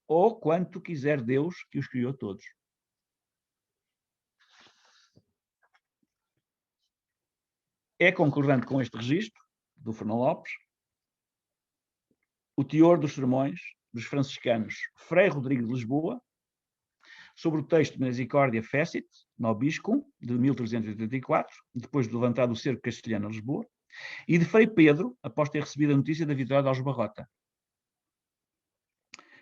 S2: ou quanto quiser Deus que os criou todos. É concordante com este registro, do Fernão Lopes, o teor dos sermões dos franciscanos Frei Rodrigo de Lisboa, sobre o texto de Misericórdia Fecit, Nobiscum, de 1384, depois de levantado o cerco castelhano a Lisboa, e de Frei Pedro, após ter recebido a notícia da vitória de Aljubarrota.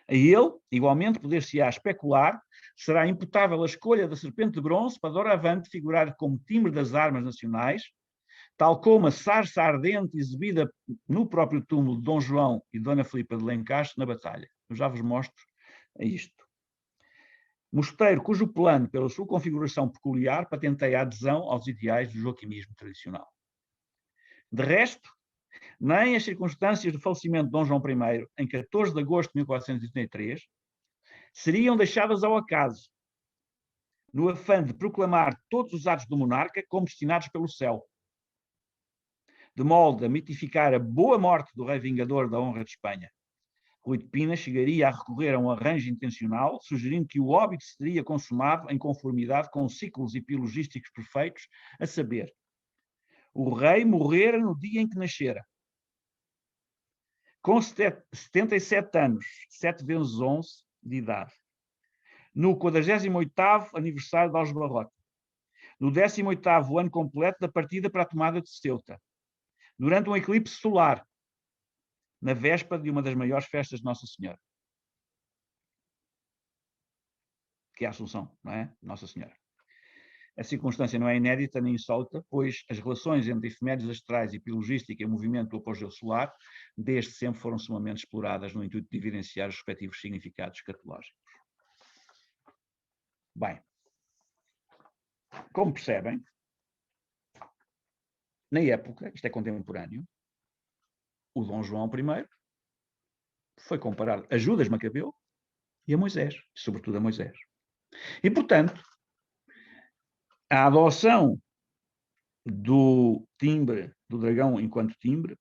S2: A ele, igualmente, poder-se-á especular, será imputável a escolha da serpente de bronze para doravante figurar como timbre das armas nacionais, tal como a sarça ardente exibida no próprio túmulo de Dom João e Dona Filipa de Lencastre na batalha. Eu já vos mostro isto. Mosteiro cujo plano, pela sua configuração peculiar, patenteia a adesão aos ideais do joaquimismo tradicional. De resto, nem as circunstâncias do falecimento de Dom João I, em 14 de agosto de 1483, seriam deixadas ao acaso, no afã de proclamar todos os atos do monarca como destinados pelo céu, de modo a mitificar a boa morte do rei vingador da honra de Espanha. Rui de Pina chegaria a recorrer a um arranjo intencional, sugerindo que o óbito seria consumado em conformidade com ciclos epilogísticos perfeitos, a saber, o rei morrera no dia em que nascera. Com 77 anos, 7 vezes 11 de idade, no 48º aniversário de Aljubarrota, no 18º ano completo da partida para a tomada de Ceuta, durante um eclipse solar, na véspera de uma das maiores festas de Nossa Senhora, que é a Assunção, não é? Nossa Senhora. A circunstância não é inédita nem insólita, pois as relações entre efemérides astrais, epilogística e movimento do apogeu solar, desde sempre foram sumamente exploradas no intuito de evidenciar os respectivos significados escatológicos. Bem, como percebem, na época, isto é contemporâneo, o Dom João I foi comparado a Judas Macabeu e a Moisés, sobretudo a Moisés. E, portanto, a adoção do timbre, do dragão enquanto timbre,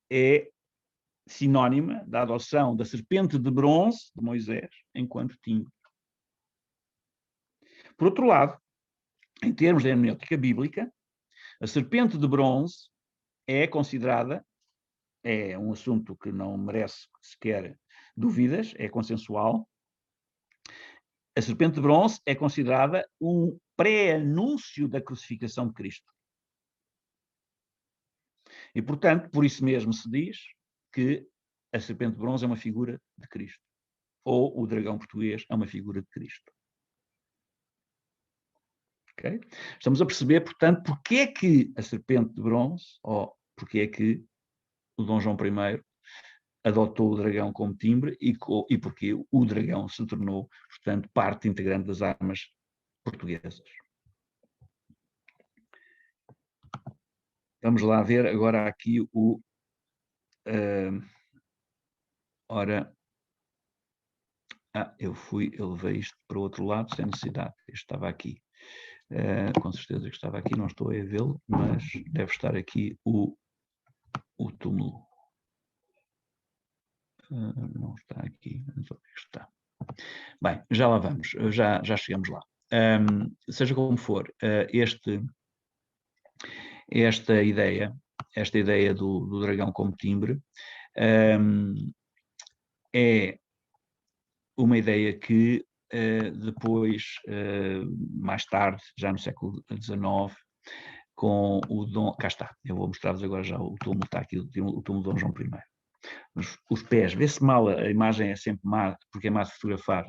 S2: é sinónima da adoção da serpente de bronze de Moisés enquanto timbre. Por outro lado, em termos de hermenêutica bíblica, a serpente de bronze é considerada, é um assunto que não merece sequer dúvidas, é consensual. A serpente de bronze é considerada um pré-anúncio da crucificação de Cristo. E, portanto, por isso mesmo se diz que a serpente de bronze é uma figura de Cristo. ou o dragão português é uma figura de Cristo. Okay? Estamos a perceber, portanto, porque é que a serpente de bronze, ou porque é que o Dom João I adotou o dragão como timbre e porque o dragão se tornou, portanto, parte integrante das armas portuguesas. Vamos lá ver agora aqui o... ora... eu levei isto para o outro lado sem necessidade. Este estava aqui. Com certeza que estava aqui, não estou a vê-lo, mas deve estar aqui o túmulo. Não está aqui, mas onde está? Bem, já lá vamos, já chegamos lá. Seja como for, esta ideia do dragão como timbre é uma ideia que depois, mais tarde, já no século XIX, com o Dom... Cá está, eu vou mostrar-vos agora já o túmulo, está aqui o túmulo de Dom João I. Os pés, vê-se mal, a imagem é sempre má, porque é má de fotografar.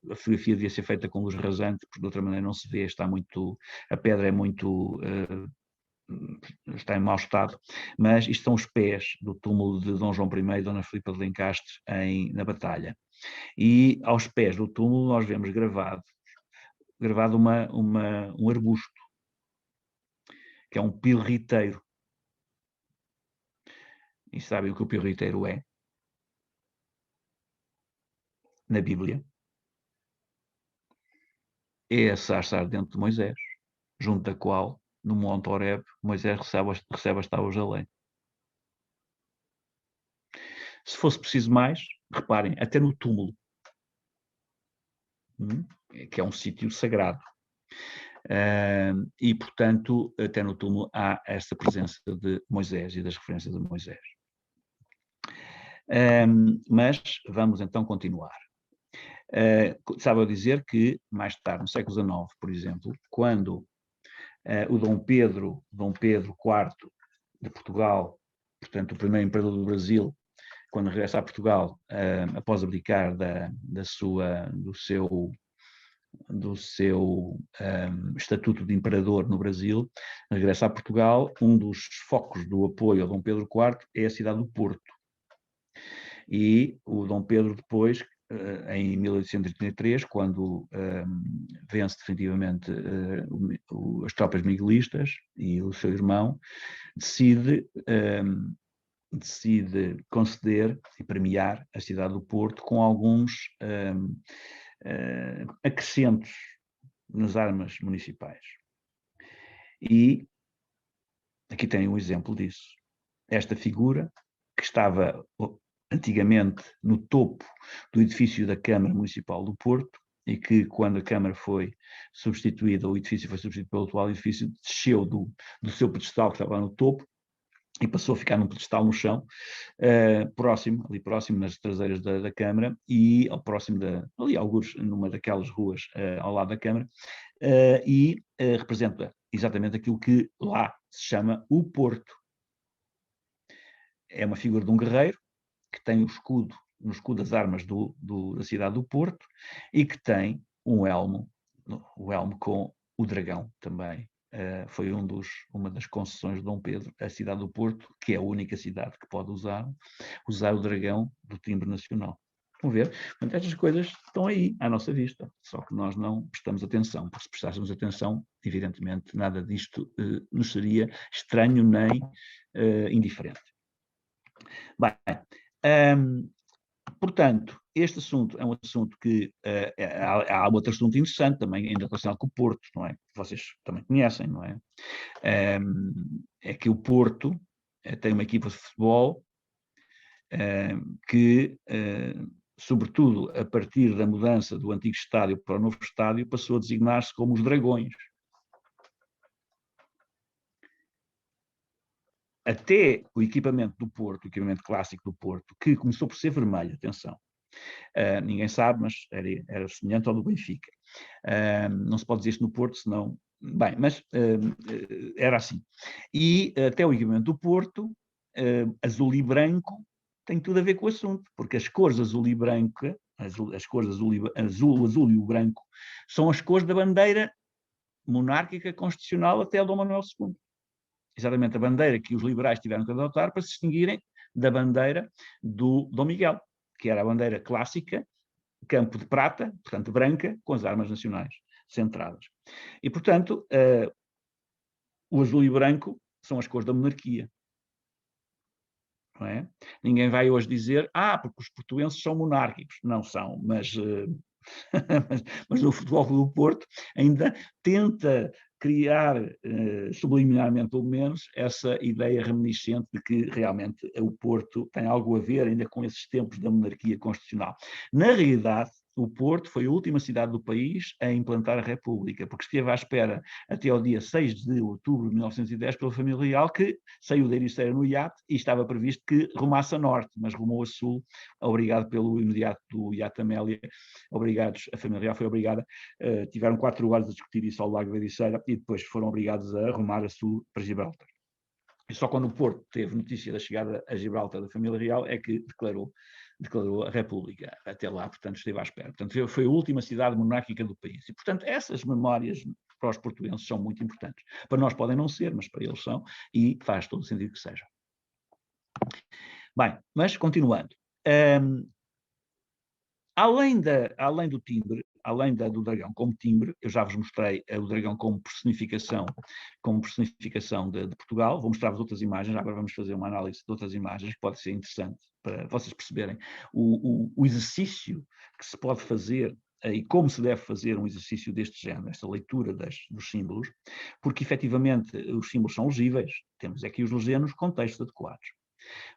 S2: A fotografia devia ser feita com luz rasante, porque de outra maneira não se vê, está muito... A pedra é muito... está em mau estado, mas isto são os pés do túmulo de Dom João I e Dona Filipa de Lencastre na Batalha. E aos pés do túmulo nós vemos gravado um arbusto, que é um pilriteiro. E sabem o que o pilriteiro é? Na Bíblia. É a sarça ardente de Moisés, junto da qual, no Monte Horebe, Moisés recebe as tábuas da lei. Se fosse preciso mais, reparem, até no túmulo, que é um sítio sagrado. E, portanto, até no túmulo há esta presença de Moisés e das referências de Moisés. Mas vamos então continuar. Sabe eu dizer que, mais tarde, no século XIX, por exemplo, quando o Dom Pedro IV de Portugal, portanto, o primeiro imperador do Brasil, quando regressa a Portugal, após abdicar do seu estatuto de imperador no Brasil, regressa a Portugal, um dos focos do apoio ao Dom Pedro IV é a cidade do Porto. E o Dom Pedro depois, em 1833, quando vence definitivamente as tropas miguelistas e o seu irmão, decide conceder e premiar a cidade do Porto com alguns acrescentos nas armas municipais. E aqui tem um exemplo disso. Esta figura, que estava antigamente no topo do edifício da Câmara Municipal do Porto, e que quando a Câmara foi substituída, o edifício foi substituído pelo atual edifício, desceu do seu pedestal que estava lá no topo e passou a ficar num pedestal no chão, ali próximo, nas traseiras da Câmara, e ali alguns numa daquelas ruas ao lado da Câmara, e representa exatamente aquilo que lá se chama o Porto. É uma figura de um guerreiro que tem no escudo das armas da cidade do Porto, e que tem o elmo com o dragão também. Foi uma das concessões de Dom Pedro, a cidade do Porto, que é a única cidade que pode usar o dragão do timbre nacional. Vão ver? Portanto, estas coisas estão aí, à nossa vista, só que nós não prestamos atenção, porque se prestássemos atenção, evidentemente, nada disto nos seria estranho nem indiferente. Bem, portanto, este assunto é um assunto que há outro assunto interessante também, ainda relacionado com o Porto, não é? Que vocês também conhecem, não é? É que o Porto tem uma equipa de futebol que, sobretudo a partir da mudança do antigo estádio para o novo estádio, passou a designar-se como os Dragões. Até o equipamento do Porto, o equipamento clássico do Porto, que começou por ser vermelho, atenção, ninguém sabe, mas era semelhante ao do Benfica. Não se pode dizer isto no Porto, senão... Bem, mas era assim. E até o equipamento do Porto, azul e branco, tem tudo a ver com o assunto, porque as cores azul e branca, as cores azul, azul e o branco, são as cores da bandeira monárquica constitucional até Dom Manuel II. Exatamente a bandeira que os liberais tiveram que adotar para se distinguirem da bandeira do Dom Miguel, que era a bandeira clássica, campo de prata, portanto branca, com as armas nacionais centradas. E, portanto, o azul e o branco são as cores da monarquia. Não é? Ninguém vai hoje dizer, porque os portuenses são monárquicos. Não são, mas mas no Futebol Clube do Porto ainda tenta criar, subliminarmente pelo menos, essa ideia reminiscente de que realmente o Porto tem algo a ver ainda com esses tempos da monarquia constitucional. Na realidade, o Porto foi a última cidade do país a implantar a República, porque esteve à espera até ao dia 6 de outubro de 1910 pela família real, que saiu da Ericeira no iate e estava previsto que rumasse a norte, mas rumou a sul, obrigado pelo imediato do iate Amélia. Obrigados, a família real foi obrigada, tiveram 4 horas a discutir isso ao Largo da Ericeira e depois foram obrigados a rumar a sul para Gibraltar. E só quando o Porto teve notícia da chegada a Gibraltar da família real é que declarou a República. Até lá, portanto, esteve à espera. Portanto, foi a última cidade monárquica do país. E, portanto, essas memórias para os portugueses são muito importantes. Para nós podem não ser, mas para eles são, e faz todo o sentido que sejam. Bem, mas continuando. Além do timbre, além do dragão como timbre, eu já vos mostrei o dragão como personificação de Portugal. Vou mostrar-vos outras imagens, agora vamos fazer uma análise de outras imagens, que pode ser interessante para vocês perceberem o exercício que se pode fazer e como se deve fazer um exercício deste género, esta leitura dos símbolos, porque efetivamente os símbolos são legíveis, temos aqui os legendos com textos adequados.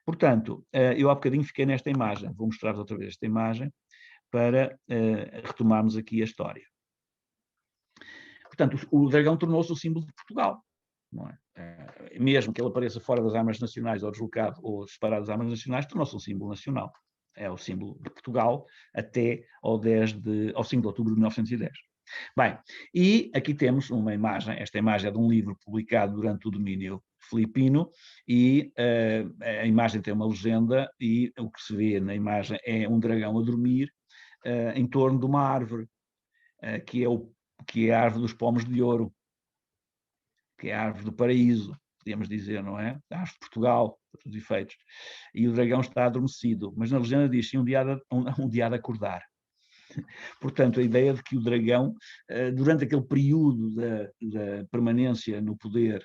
S2: Portanto, eu há bocadinho fiquei nesta imagem, vou mostrar-vos outra vez esta imagem, para retomarmos aqui a história. Portanto, o dragão tornou-se o símbolo de Portugal. Não é? Mesmo que ele apareça fora das armas nacionais ou deslocado ou separado das armas nacionais, tornou-se um símbolo nacional. É o símbolo de Portugal até ao 5 de outubro de 1910. Bem, e aqui temos uma imagem, esta imagem é de um livro publicado durante o domínio filipino e a imagem tem uma legenda e o que se vê na imagem é um dragão a dormir em torno de uma árvore, que é a árvore dos pomos de ouro, que é a árvore do paraíso, podíamos dizer, não é? A árvore de Portugal, para todos os efeitos. E o dragão está adormecido, mas na legenda diz um dia de acordar. Portanto, a ideia de que o dragão, durante aquele período da permanência no poder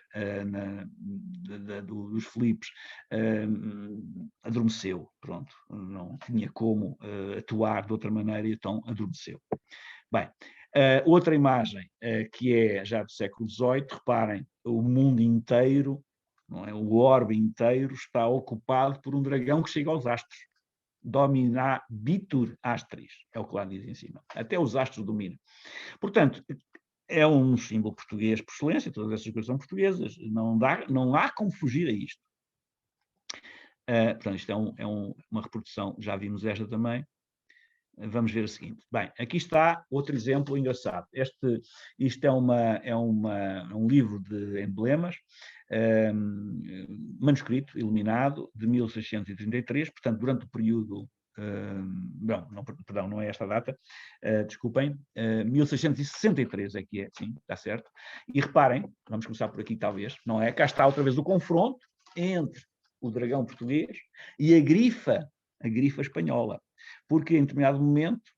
S2: dos Filipes, adormeceu, pronto, não tinha como atuar de outra maneira e então adormeceu. Bem, outra imagem que é já do século XVIII, reparem, o mundo inteiro, não é? O orbe inteiro está ocupado por um dragão que chega aos astros. Dominabitur astris, é o que lá diz em cima. Até os astros dominam. Portanto, é um símbolo português por excelência, todas essas coisas são portuguesas, não há como fugir a isto. Portanto, isto é uma reprodução, já vimos esta também. Vamos ver a seguinte. Bem, aqui está outro exemplo engraçado. Isto é um livro de emblemas, manuscrito, iluminado, de 1633, portanto, durante o período... não é esta data, desculpem, 1663 é que é, sim, está certo. E reparem, vamos começar por aqui talvez, não é? Cá está outra vez o confronto entre o dragão português e a grifa espanhola. Porque em determinado momento,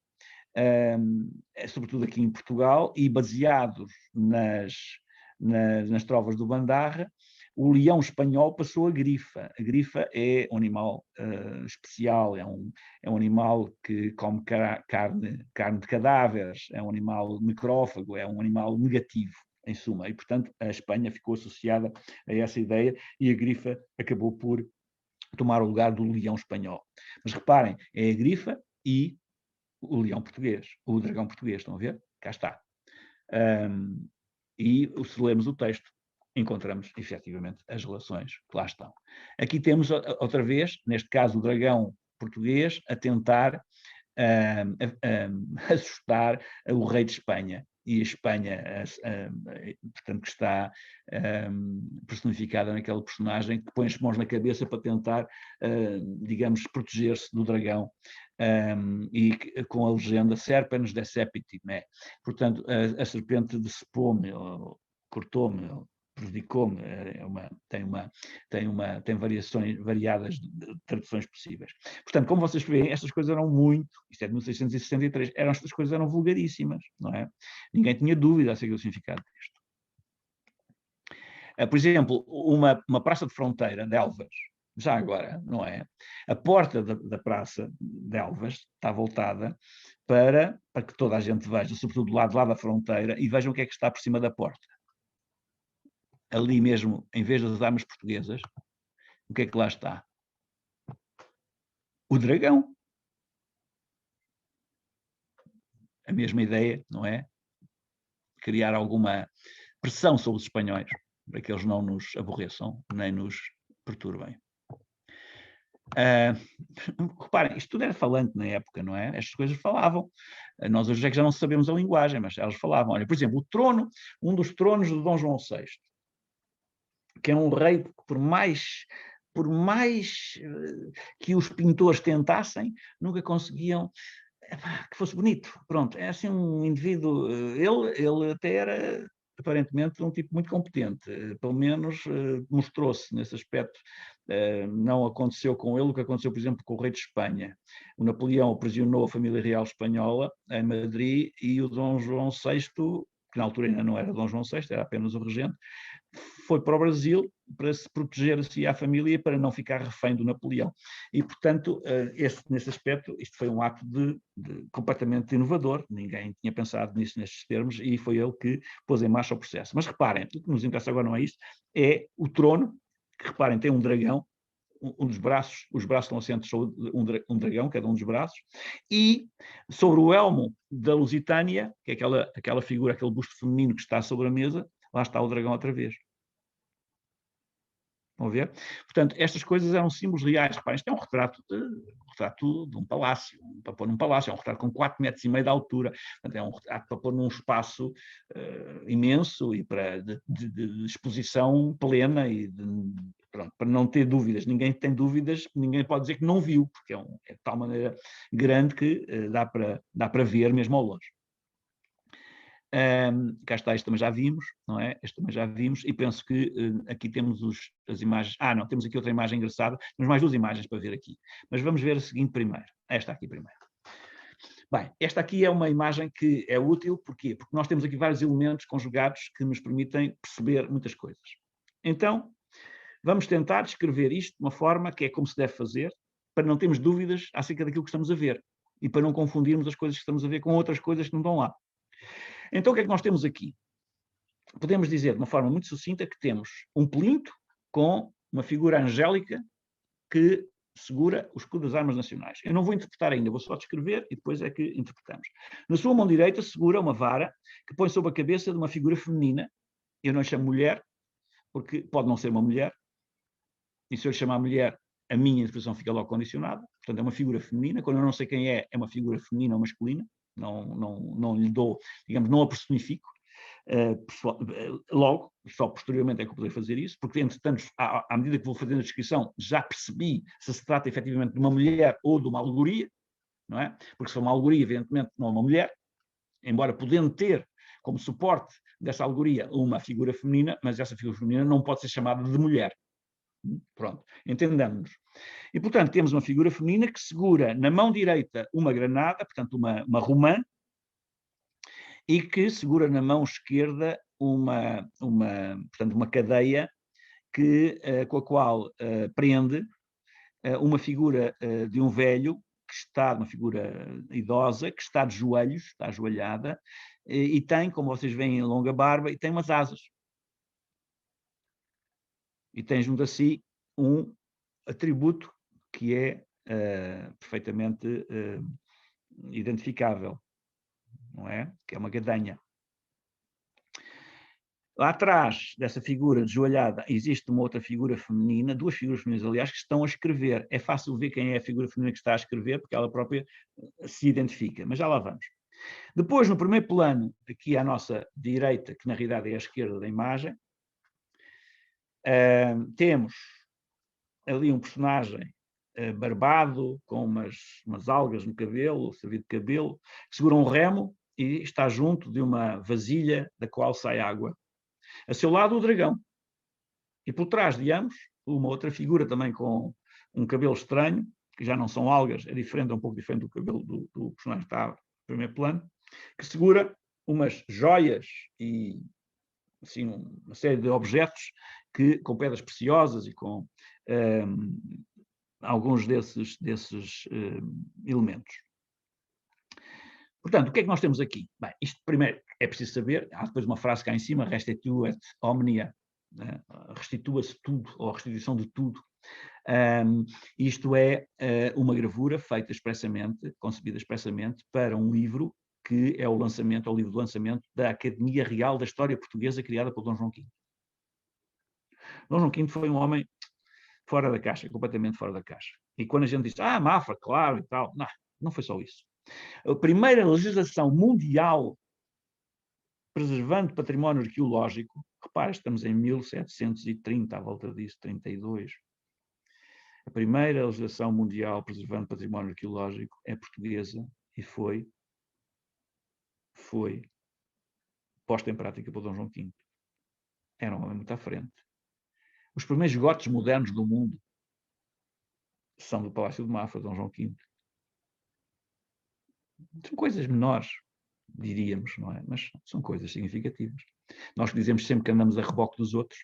S2: sobretudo aqui em Portugal, e baseados nas trovas do Bandarra, o leão espanhol passou a grifa. A grifa é um animal especial, é um animal que come carne de cadáveres, é um animal necrófago, é um animal negativo, em suma. E, portanto, a Espanha ficou associada a essa ideia e a grifa acabou por tomar o lugar do leão espanhol. Mas reparem, é a grifa e o leão português, o dragão português, estão a ver? Cá está. E se lermos o texto, encontramos efetivamente as relações que lá estão. Aqui temos outra vez, neste caso o dragão português, a tentar assustar o rei de Espanha, e a Espanha, portanto, que está personificada naquele personagem que põe as mãos na cabeça para tentar, digamos, proteger-se do dragão, e com a legenda Serpens decepit, né? Portanto, a serpente decepou-me, cortou-me, prejudicou-me, tem variações, variadas traduções possíveis. Portanto, como vocês veem, estas coisas eram muito, isto é de 1663, estas coisas eram vulgaríssimas, não é? Ninguém tinha dúvida acerca do significado disto. Por exemplo, uma praça de fronteira de Elvas, já agora, não é? A porta da praça de Elvas está voltada para que toda a gente veja, sobretudo do lado lá da fronteira, e vejam o que é que está por cima da porta. Ali mesmo, em vez das armas portuguesas, o que é que lá está? O dragão. A mesma ideia, não é? Criar alguma pressão sobre os espanhóis, para que eles não nos aborreçam, nem nos perturbem. Reparem, isto tudo era falante na época, não é? Estas coisas falavam. Nós hoje é que já não sabemos a linguagem, mas elas falavam. Olha, por exemplo, o trono, um dos tronos de Dom João VI, que é um rei que por mais que os pintores tentassem, nunca conseguiam que fosse bonito. Pronto, é assim um indivíduo, ele até era aparentemente um tipo muito competente, pelo menos mostrou-se nesse aspecto. Não aconteceu com ele o que aconteceu, por exemplo, com o rei de Espanha. O Napoleão aprisionou a família real espanhola em Madrid e o Dom João VI, que na altura ainda não era Dom João VI, era apenas o regente, foi para o Brasil para se proteger a si e à família, para não ficar refém do Napoleão. E, portanto, nesse aspecto, isto foi um ato completamente inovador, ninguém tinha pensado nisso nestes termos, e foi ele que pôs em marcha o processo. Mas reparem, o que nos interessa agora não é isto, é o trono, que reparem, tem um dragão, os braços estão assentes sobre um dragão, cada um dos braços, e sobre o elmo da Lusitânia, que é aquela figura, aquele busto feminino que está sobre a mesa, lá está o dragão outra vez. Vão ver? Portanto, estas coisas eram símbolos reais. Reparem, isto é um retrato de um palácio, para pôr num palácio, é um retrato com 4,5 metros de altura, portanto, é um retrato para pôr num espaço imenso e de exposição plena e pronto, para não ter dúvidas. Ninguém tem dúvidas, ninguém pode dizer que não viu, porque é de tal maneira grande que dá para ver mesmo ao longe. Cá está, este também já vimos, não é? Este também já vimos, e penso que aqui temos as imagens. Não, temos aqui outra imagem engraçada, temos mais 2 imagens para ver aqui. Mas vamos ver a seguinte primeiro. Esta aqui primeiro. Bem, esta aqui é uma imagem que é útil, porquê? Porque nós temos aqui vários elementos conjugados que nos permitem perceber muitas coisas. Então, vamos tentar descrever isto de uma forma que é como se deve fazer, para não termos dúvidas acerca daquilo que estamos a ver, e para não confundirmos as coisas que estamos a ver com outras coisas que não estão lá. Então, o que é que nós temos aqui? Podemos dizer, de uma forma muito sucinta, que temos um plinto com uma figura angélica que segura o escudo das armas nacionais. Eu não vou interpretar ainda, vou só descrever e depois é que interpretamos. Na sua mão direita segura uma vara que põe sobre a cabeça de uma figura feminina. Eu não lhe chamo mulher, porque pode não ser uma mulher, e se eu lhe chamar mulher, a minha interpretação fica logo condicionada. Portanto, é uma figura feminina. Quando eu não sei quem é uma figura feminina ou masculina. Não lhe dou, digamos, não a personifico. Logo, só posteriormente é que eu poderei fazer isso, porque, entretanto, à medida que vou fazendo a descrição, já percebi se trata efetivamente de uma mulher ou de uma alegoria, não é? Porque se for uma alegoria, evidentemente, não é uma mulher, embora podendo ter como suporte dessa alegoria uma figura feminina, mas essa figura feminina não pode ser chamada de mulher. Pronto, entendamos-nos. E, portanto, temos uma figura feminina que segura na mão direita uma granada, portanto, uma romã, e que segura na mão esquerda portanto, uma cadeia com a qual prende uma figura de um velho, uma figura idosa, que está de joelhos, está ajoelhada, e tem, como vocês veem, longa barba, e tem umas asas. E tem junto a si um atributo que é perfeitamente identificável, não é? Que é uma gadanha. Lá atrás dessa figura desjoelhada existe uma outra figura feminina, 2 figuras femininas, aliás, que estão a escrever. É fácil ver quem é a figura feminina que está a escrever, porque ela própria se identifica, mas já lá vamos. Depois, no primeiro plano, aqui à nossa direita, que na realidade é a esquerda da imagem, temos ali um personagem barbado, com umas algas no cabelo, servido de cabelo, que segura um remo e está junto de uma vasilha da qual sai água. A seu lado, o dragão. E por trás de ambos, uma outra figura também com um cabelo estranho, que já não são algas, é diferente, é um pouco diferente do cabelo do personagem que está no primeiro plano, que segura umas joias e assim, uma série de objetos com pedras preciosas e com alguns desses elementos. Portanto, o que é que nós temos aqui? Bem, isto primeiro é preciso saber, há depois uma frase cá em cima, restituet omnia, né? Restitua-se tudo, ou a restituição de tudo. Isto é uma gravura feita expressamente, concebida expressamente para um livro que é o livro de lançamento da Academia Real da História Portuguesa, criada por Dom João V. Dom João V foi um homem fora da caixa, completamente fora da caixa. E quando a gente diz, Mafra, claro e tal, não foi só isso. A primeira legislação mundial preservando património arqueológico, repare, estamos em 1730, à volta disso, 32. A primeira legislação mundial preservando património arqueológico é portuguesa e foi posta em prática por Dom João V. Era um homem muito à frente. Os primeiros gotes modernos do mundo são do Palácio de Mafra, Dom João V. São coisas menores, diríamos, não é? Mas são coisas significativas. Nós dizemos sempre que andamos a reboque dos outros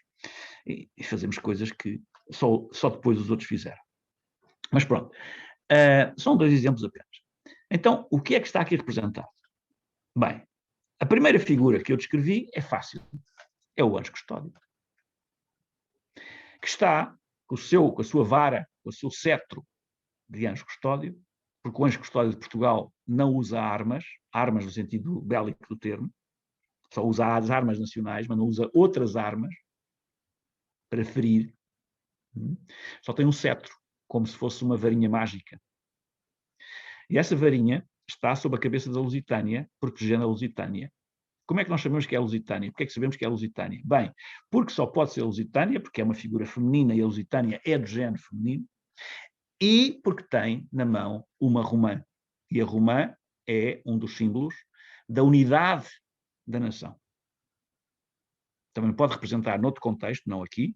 S2: e fazemos coisas que só depois os outros fizeram. Mas pronto, são 2 exemplos apenas. Então, o que é que está aqui representado? Bem, a primeira figura que eu descrevi é fácil. É o anjo custódio. Que está com a sua vara, com o seu cetro de anjo custódio, porque o anjo custódio de Portugal não usa armas no sentido bélico do termo, só usa as armas nacionais, mas não usa outras armas para ferir. Só tem um cetro, como se fosse uma varinha mágica. E essa varinha está sob a cabeça da Lusitânia, protegendo a Lusitânia. Como é que nós sabemos que é a Lusitânia? Porquê é que sabemos que é a Lusitânia? Bem, porque só pode ser a Lusitânia, porque é uma figura feminina e a Lusitânia é do género feminino, e porque tem na mão uma romã. E a romã é um dos símbolos da unidade da nação. Também pode representar, noutro contexto, não aqui,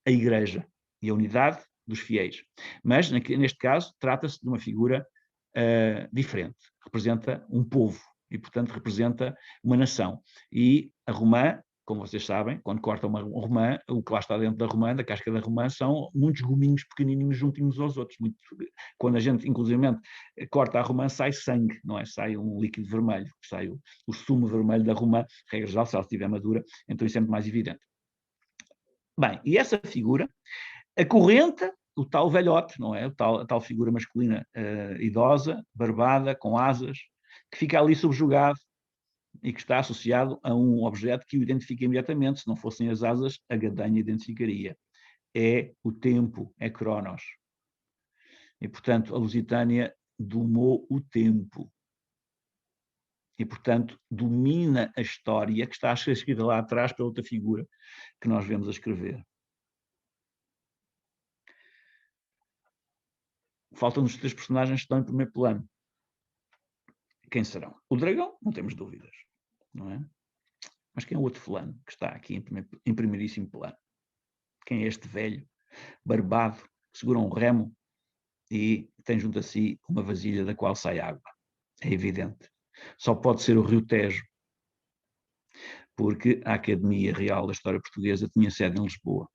S2: a Igreja e a unidade dos fiéis. Mas, neste caso, trata-se de uma figura diferente. Representa um povo e, portanto, representa uma nação. E a romã, como vocês sabem, quando corta uma romã, o que lá está dentro da romã, da casca da romã, são muitos gominhos pequenininhos juntinhos aos outros. Quando a gente, inclusivamente, corta a romã, sai sangue, não é? Sai um líquido vermelho, sai o sumo vermelho da romã, regra geral, se ela estiver madura, então isso é muito mais evidente. Bem, e essa figura acorrenta o tal velhote, não é? A tal figura masculina idosa, barbada, com asas, que fica ali subjugado e que está associado a um objeto que o identifica imediatamente. Se não fossem as asas, a gadanha identificaria. É o tempo, é Cronos. E, portanto, a Lusitânia domou o tempo. E, portanto, domina a história que está a ser escrita lá atrás pela outra figura que nós vemos a escrever. Faltam-nos 3 personagens que estão em primeiro plano. Quem serão? O dragão, não temos dúvidas, não é? Mas quem é o outro fulano que está aqui em primeiríssimo plano? Quem é este velho, barbado, que segura um remo e tem junto a si uma vasilha da qual sai água? É evidente. Só pode ser o Rio Tejo, porque a Academia Real da História Portuguesa tinha sede em Lisboa.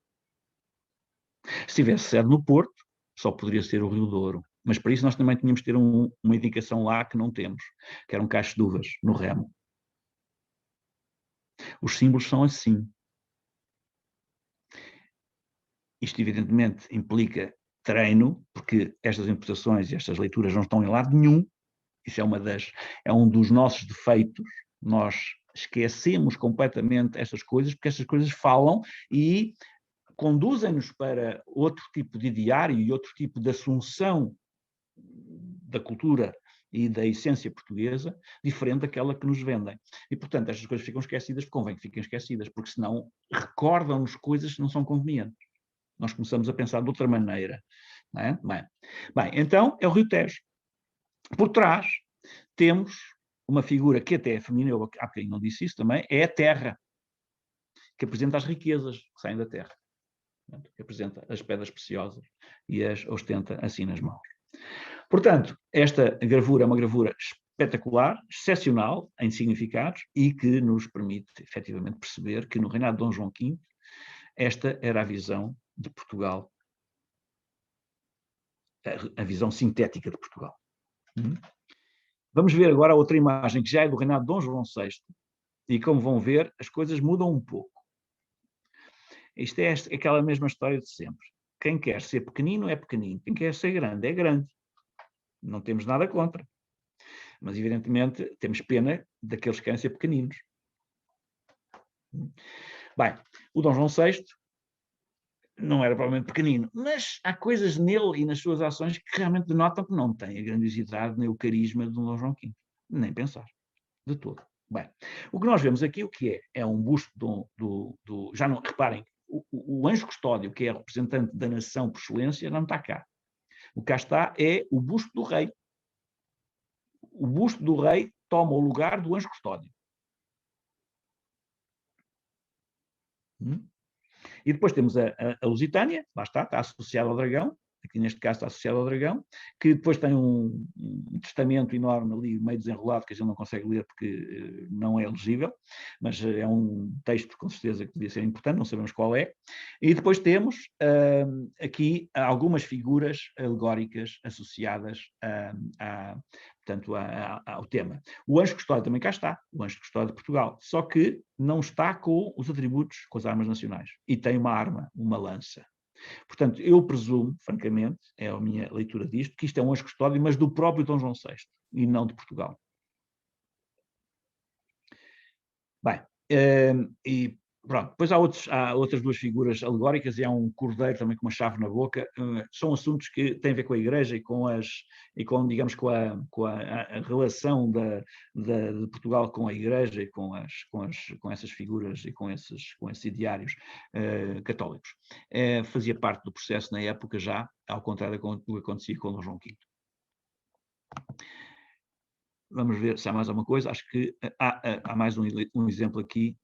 S2: Se tivesse sede no Porto, só poderia ser o Rio Douro. Mas para isso nós também tínhamos de ter uma indicação lá que não temos, que era um cacho de uvas no remo. Os símbolos são assim. Isto, evidentemente, implica treino, porque estas interpretações e estas leituras não estão em lado nenhum. Isso é um dos nossos defeitos. Nós esquecemos completamente estas coisas, porque estas coisas falam e conduzem-nos para outro tipo de ideário e outro tipo de assunção da cultura e da essência portuguesa, diferente daquela que nos vendem. E, portanto, estas coisas ficam esquecidas, convém que fiquem esquecidas, porque senão recordam-nos coisas que não são convenientes. Nós começamos a pensar de outra maneira. Não é? Bem, então é o Rio Tejo. Por trás temos uma figura que até é feminina, eu há bocadinho não disse isso também, é a terra, que apresenta as riquezas que saem da terra, que apresenta as pedras preciosas e as ostenta assim nas mãos. Portanto, esta gravura é uma gravura espetacular, excepcional em significados e que nos permite efetivamente perceber que no reinado de Dom João V esta era a visão de Portugal, a visão sintética de Portugal. Vamos ver agora outra imagem que já é do reinado de Dom João VI e, como vão ver, as coisas mudam um pouco. Isto é aquela mesma história de sempre. Quem quer ser pequenino é pequenino, quem quer ser grande é grande. Não temos nada contra. Mas, evidentemente, temos pena daqueles que querem ser pequeninos. Bem, o Dom João VI não era provavelmente pequenino, mas há coisas nele e nas suas ações que realmente denotam que não tem a grandiosidade nem o carisma de Dom João V. Nem pensar, de todo. Bem, o que nós vemos aqui, o que é? É um busto do já não, reparem, o anjo custódio, que é representante da nação por excelência, não está cá. O que cá está é o busto do rei. O busto do rei toma o lugar do anjo custódio. E depois temos a Lusitânia, lá está associada ao dragão, aqui neste caso está associado ao dragão, que depois tem um testamento enorme ali, meio desenrolado, que a gente não consegue ler porque não é legível, mas é um texto com certeza que devia ser importante, não sabemos qual é. E depois temos aqui algumas figuras alegóricas associadas portanto, ao tema. O anjo custódio também cá está, o anjo custódio de Portugal, só que não está com os atributos, com as armas nacionais, e tem uma arma, uma lança. Portanto, eu presumo, francamente, é a minha leitura disto, que isto é um anjo custódio, mas do próprio Dom João VI, e não de Portugal. Bem, e pronto, depois há outras duas figuras alegóricas e há um cordeiro também com uma chave na boca. São assuntos que têm a ver com a Igreja digamos, com a relação de Portugal com a Igreja e com essas figuras e com esses ideários católicos. Fazia parte do processo na época já, ao contrário do que acontecia com Dom João V. Vamos ver se há mais alguma coisa. Acho que há mais um exemplo aqui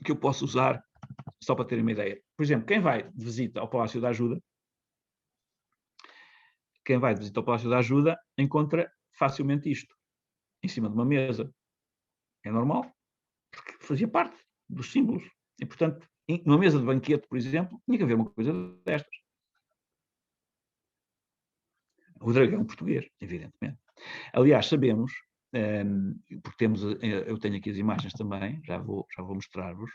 S2: que eu posso usar só para terem uma ideia. Por exemplo, quem vai de visita ao Palácio da Ajuda, encontra facilmente isto, em cima de uma mesa. É normal, porque fazia parte dos símbolos. E, portanto, numa mesa de banquete, por exemplo, tinha que haver uma coisa destas. O dragão português, evidentemente. Aliás, sabemos, porque eu tenho aqui as imagens também, já vou mostrar-vos.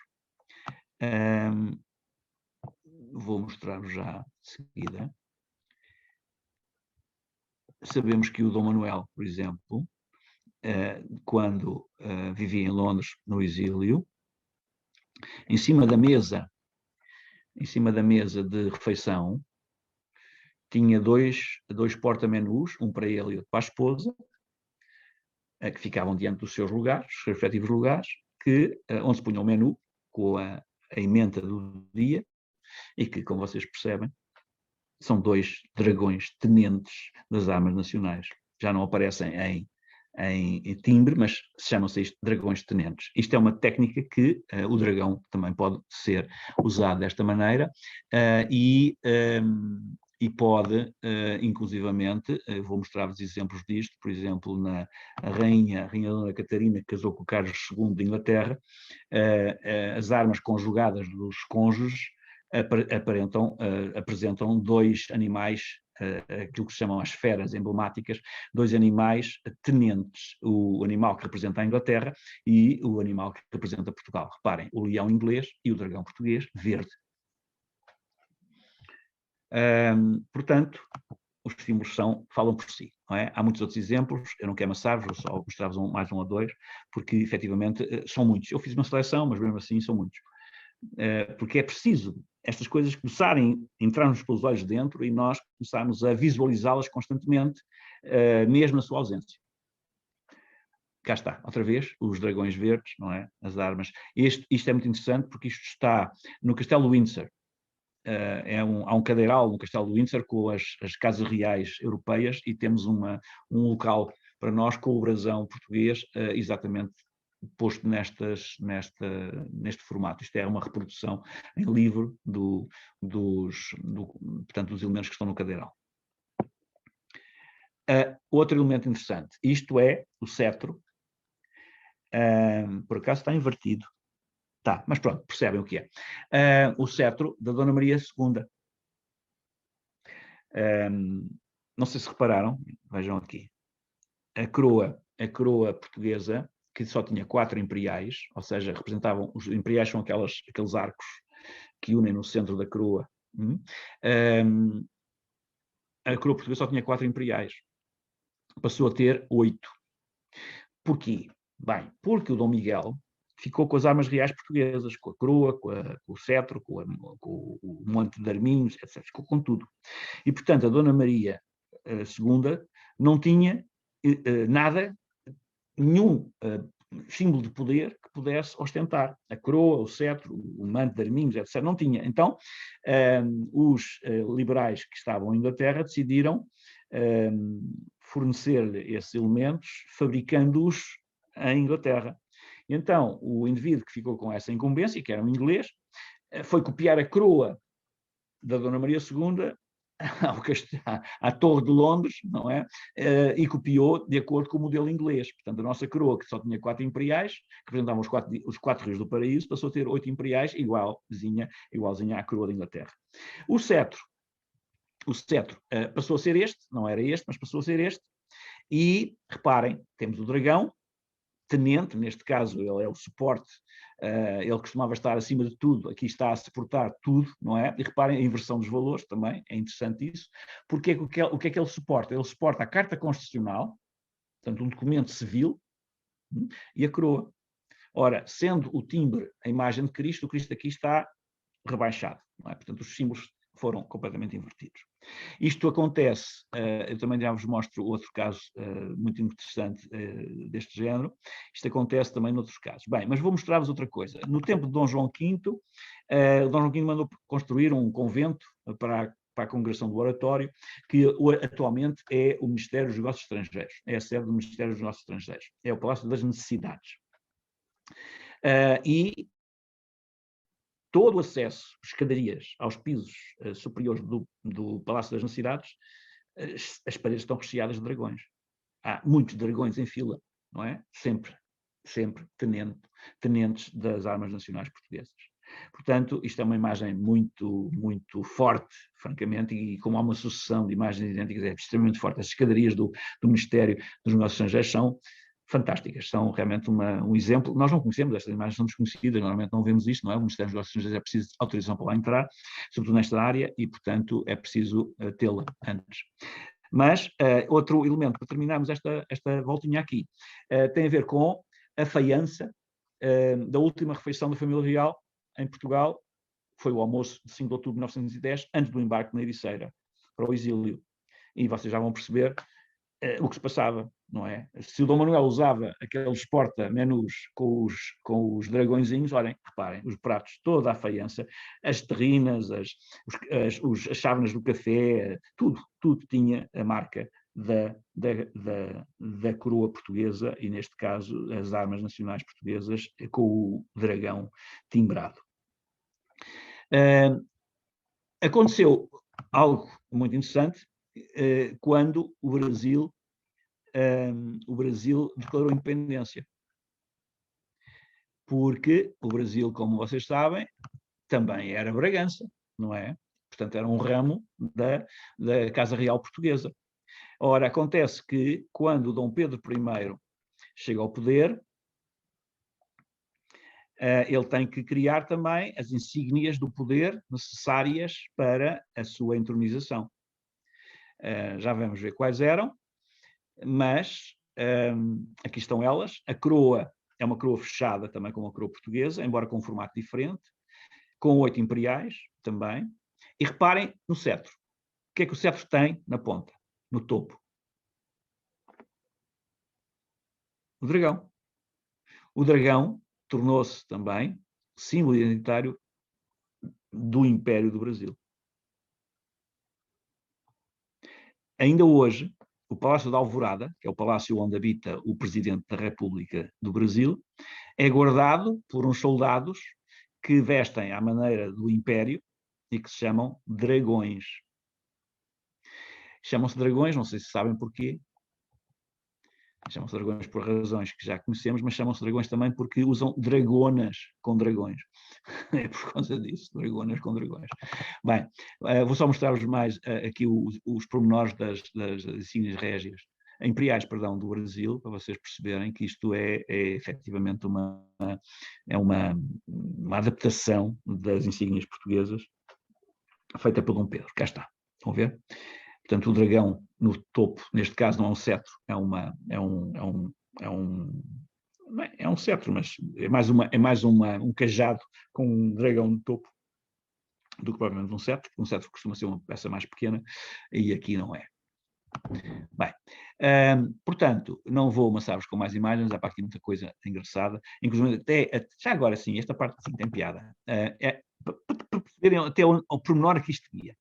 S2: Vou mostrar-vos já de seguida. Sabemos que o Dom Manuel, por exemplo, quando vivia em Londres, no exílio, em cima da mesa de refeição, tinha dois porta-menus, um para ele e outro para a esposa, que ficavam diante dos seus lugares, dos seus respectivos lugares, onde se punha o menu com a emenda do dia, e que, como vocês percebem, são dois dragões tenentes das armas nacionais. Já não aparecem em timbre, mas chamam-se isto dragões tenentes. Isto é uma técnica que o dragão também pode ser usado desta maneira e pode, inclusivamente, vou mostrar-vos exemplos disto, por exemplo, a rainha Dona Catarina, que casou com o Carlos II de Inglaterra, as armas conjugadas dos cônjuges apresentam dois animais, aquilo que se chamam as feras emblemáticas, dois animais tenentes, o animal que representa a Inglaterra e o animal que representa Portugal. Reparem, o leão inglês e o dragão português, verde. Portanto, os símbolos falam por si. Não é? Há muitos outros exemplos, eu não quero amassar-vos, vou só mostrar-vos mais um ou dois, porque efetivamente são muitos. Eu fiz uma seleção, mas mesmo assim são muitos. Porque é preciso estas coisas começarem a entrar-nos pelos olhos dentro e nós começarmos a visualizá-las constantemente mesmo na sua ausência. Cá está, outra vez, os dragões verdes, não é? As armas. Isto é muito interessante porque isto está no Castelo de Windsor. Há um cadeiral no Castelo de Windsor com as casas reais europeias e temos um local para nós com o brasão português exatamente posto neste formato. Isto é uma reprodução em livro portanto, dos elementos que estão no cadeiral. Outro elemento interessante, isto é o cetro. Por acaso está invertido. Tá, mas pronto, percebem o que é. O cetro da Dona Maria II. Não sei se repararam, vejam aqui. A coroa portuguesa, que só tinha 4 imperiais, ou seja, representavam, os imperiais são aqueles arcos que unem no centro da coroa. A coroa portuguesa só tinha 4 imperiais. Passou a ter 8. Porquê? Bem, porque o Dom Miguel ficou com as armas reais portuguesas, com a coroa, com o cetro, com o monte de arminhos, etc. Ficou com tudo. E, portanto, a Dona Maria II não tinha nada, nenhum símbolo de poder que pudesse ostentar. A coroa, o cetro, o manto de arminhos, etc. Não tinha. Então, os liberais que estavam em Inglaterra decidiram fornecer-lhe esses elementos, fabricando-os em Inglaterra. Então, o indivíduo que ficou com essa incumbência, que era um inglês, foi copiar a coroa da Dona Maria II à Torre de Londres, não é? E copiou de acordo com o modelo inglês. Portanto, a nossa coroa, que só tinha 4 imperiais, que representavam os 4 rios do paraíso, passou a ter 8 imperiais, igualzinha à coroa da Inglaterra. O cetro passou a ser este, não era este, mas passou a ser este. E, reparem, temos o dragão, tenente, neste caso ele é o suporte, ele costumava estar acima de tudo, aqui está a suportar tudo, não é? E reparem a inversão dos valores também, é interessante isso, porque o que é que ele suporta? Ele suporta a Carta Constitucional, portanto um documento civil, e a coroa. Ora, sendo o timbre a imagem de Cristo, o Cristo aqui está rebaixado, não é? Portanto os símbolos foram completamente invertidos. Isto acontece, eu também já vos mostro outro caso muito interessante deste género, isto acontece também noutros casos. Bem, mas vou mostrar-vos outra coisa. No tempo de Dom João V, Dom João V mandou construir um convento para a congregação do oratório, que atualmente é o Ministério dos Negócios Estrangeiros, é a sede do Ministério dos Negócios Estrangeiros, é o Palácio das Necessidades. E todo o acesso, escadarias, aos pisos superiores do Palácio das Necessidades, as paredes estão recheadas de dragões. Há muitos dragões em fila, não é? Sempre tenentes das armas nacionais portuguesas. Portanto, isto é uma imagem muito, muito forte, francamente, e como há uma sucessão de imagens idênticas, é extremamente forte. As escadarias do Ministério dos Negócios Estrangeiros são fantásticas, são realmente um exemplo. Nós não conhecemos, estas imagens são desconhecidas, normalmente não vemos isto, não é? O Ministério dos Negócios Estrangeiros é preciso autorização para lá entrar, sobretudo nesta área, e, portanto, é preciso tê-la antes. Mas outro elemento, para terminarmos esta voltinha aqui, tem a ver com a faiança da última refeição da família real em Portugal, foi o almoço de 5 de outubro de 1910, antes do embarque na Ericeira, para o exílio. E vocês já vão perceber o que se passava, não é? Se o Dom Manuel usava aqueles porta-menus com os dragõezinhos, olhem, reparem, os pratos, toda a faiança, as terrinas, as chávenas do café, tudo tinha a marca da coroa portuguesa e, neste caso, as armas nacionais portuguesas com o dragão timbrado. Aconteceu algo muito interessante quando o Brasil declarou independência. Porque o Brasil, como vocês sabem, também era Bragança, não é? Portanto, era um ramo da Casa Real Portuguesa. Ora, acontece que quando Dom Pedro I chega ao poder, ele tem que criar também as insígnias do poder necessárias para a sua entronização. Já vamos ver quais eram, mas aqui estão elas. A coroa é uma coroa fechada também com uma coroa portuguesa, embora com um formato diferente, com 8 imperiais também. E reparem no cetro. O que é que o cetro tem na ponta, no topo? o dragão. O dragão tornou-se também símbolo identitário do Império do Brasil. Ainda hoje, o Palácio da Alvorada, que é o palácio onde habita o Presidente da República do Brasil, é guardado por uns soldados que vestem à maneira do Império e que se chamam dragões. Chamam-se dragões, não sei se sabem porquê. Chamam-se dragões por razões que já conhecemos, mas chamam-se dragões também porque usam dragonas com dragões. É por causa disso, dragonas com dragões. Bem, vou só mostrar-vos mais aqui os pormenores das insígnias régias, imperiais, perdão, do Brasil, para vocês perceberem que isto é efetivamente uma adaptação das insígnias portuguesas feita por Dom Pedro. Cá está, estão a ver? Portanto, o dragão no topo, neste caso não é um cetro, é um cetro, mas é mais um cajado com um dragão no topo do que provavelmente um cetro, porque um cetro costuma ser uma peça mais pequena e aqui não é. Bem, portanto, não vou amassar-vos com mais imagens, há para aqui muita coisa engraçada, inclusive até já agora sim, esta parte sim tem piada, para perceberem até o pormenor que isto guia.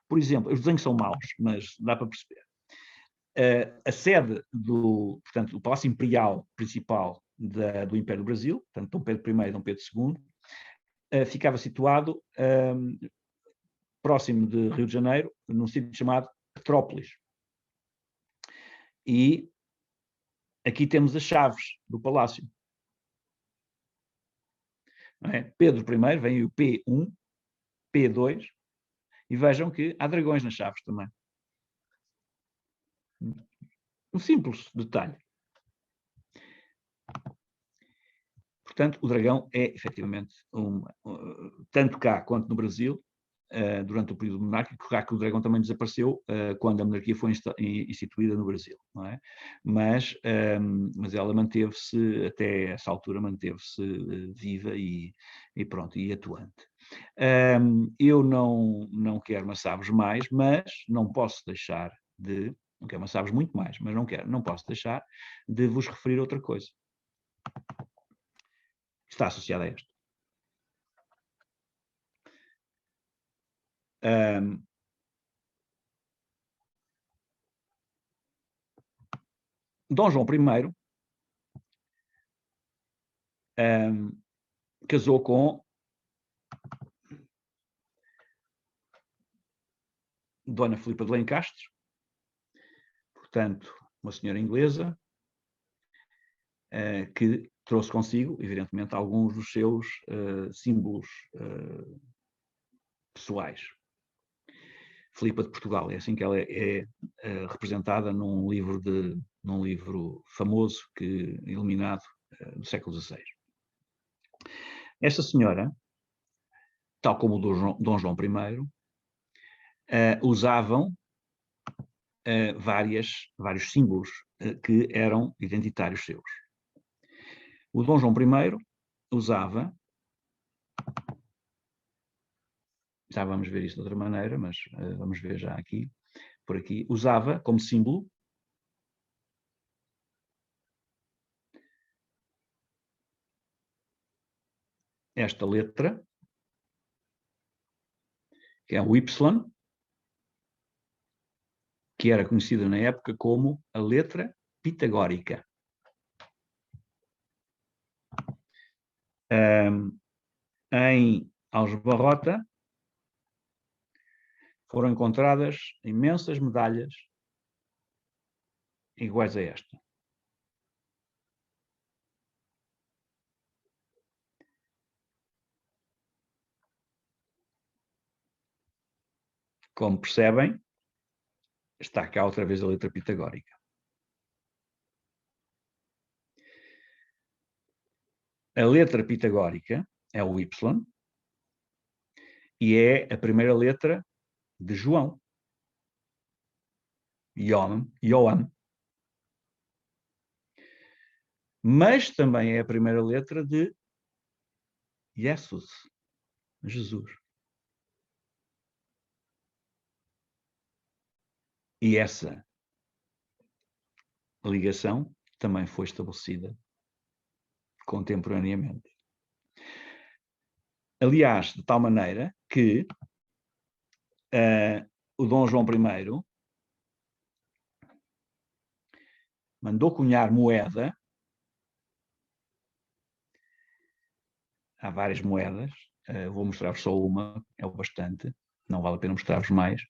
S2: Por exemplo, os desenhos são maus, mas dá para perceber. A sede do Palácio Imperial principal do Império do Brasil, portanto, Dom Pedro I e Dom Pedro II, ficava situado próximo de Rio de Janeiro, num sítio chamado Petrópolis. E aqui temos as chaves do palácio. Não é? Pedro I, vem o P1, P2, e vejam que há dragões nas chaves também. Um simples detalhe. Portanto, o dragão é, efetivamente, tanto cá quanto no Brasil, durante o período monárquico, claro que o dragão também desapareceu quando a monarquia foi instituída no Brasil, não é? Mas ela manteve-se, até essa altura, manteve-se viva e pronto, e atuante. Eu não quero amassar-vos mais, mas não posso deixar de, não quero amassar-vos muito mais, mas não posso deixar de vos referir outra coisa. Está associada a esta. Dom João I casou com Dona Filipa de Lencastre, portanto, uma senhora inglesa, que trouxe consigo, evidentemente, alguns dos seus símbolos pessoais. Filipa de Portugal, é assim que ela é representada num livro famoso, iluminado, do século XVI. Esta senhora, tal como o Dom João I, usavam vários símbolos que eram identitários seus. O Dom João I usava, já vamos ver isso de outra maneira, mas vamos ver já aqui, por aqui, usava como símbolo esta letra, que é o Y, que era conhecida na época como a letra pitagórica. Em Aljubarrota foram encontradas imensas medalhas iguais a esta. Como percebem, está cá outra vez a letra pitagórica. A letra pitagórica é o Y e é a primeira letra de João. João. Mas também é a primeira letra de Jesus. E essa ligação também foi estabelecida contemporaneamente. Aliás, de tal maneira que o Dom João I mandou cunhar moeda. Há várias moedas, vou mostrar-vos só uma, é o bastante, não vale a pena mostrar-vos mais.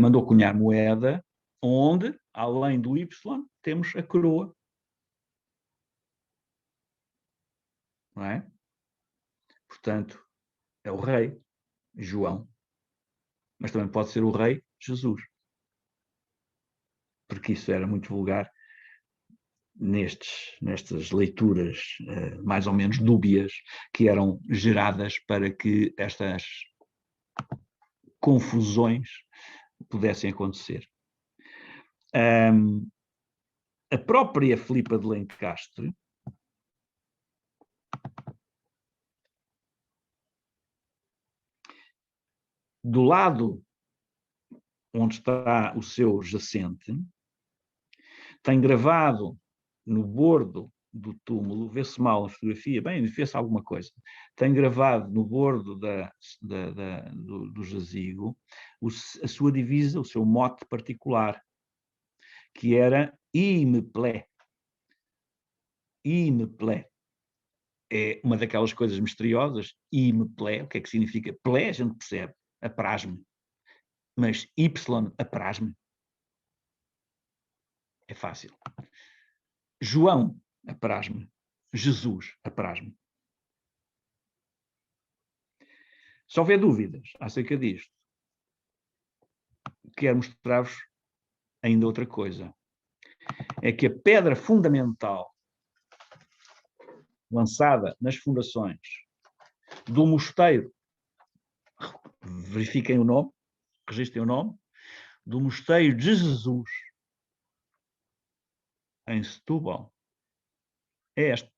S2: Mandou cunhar moeda, onde, além do Y, temos a coroa. Não é? Portanto, é o rei João, mas também pode ser o rei Jesus, porque isso era muito vulgar nestas leituras mais ou menos dúbias que eram geradas para que estas confusões pudessem acontecer. A própria Filipa de Lencastre do lado onde está o seu jacente, tem gravado no bordo do túmulo, vê-se mal a fotografia, bem, vê-se alguma coisa, tem gravado no bordo do jazigo a sua divisa, o seu mote particular, que era Imeplé. Imeplé. É uma daquelas coisas misteriosas. Imeplé, o que é que significa? Plé, a gente percebe, apraz-me. Mas Y, apraz-me. É fácil. João, apraz-me. Jesus, apraz-me. Se houver dúvidas acerca disto, quero mostrar-vos ainda outra coisa. É que a pedra fundamental lançada nas fundações do mosteiro, verifiquem o nome, registrem o nome, do mosteiro de Jesus, em Setúbal, é esta.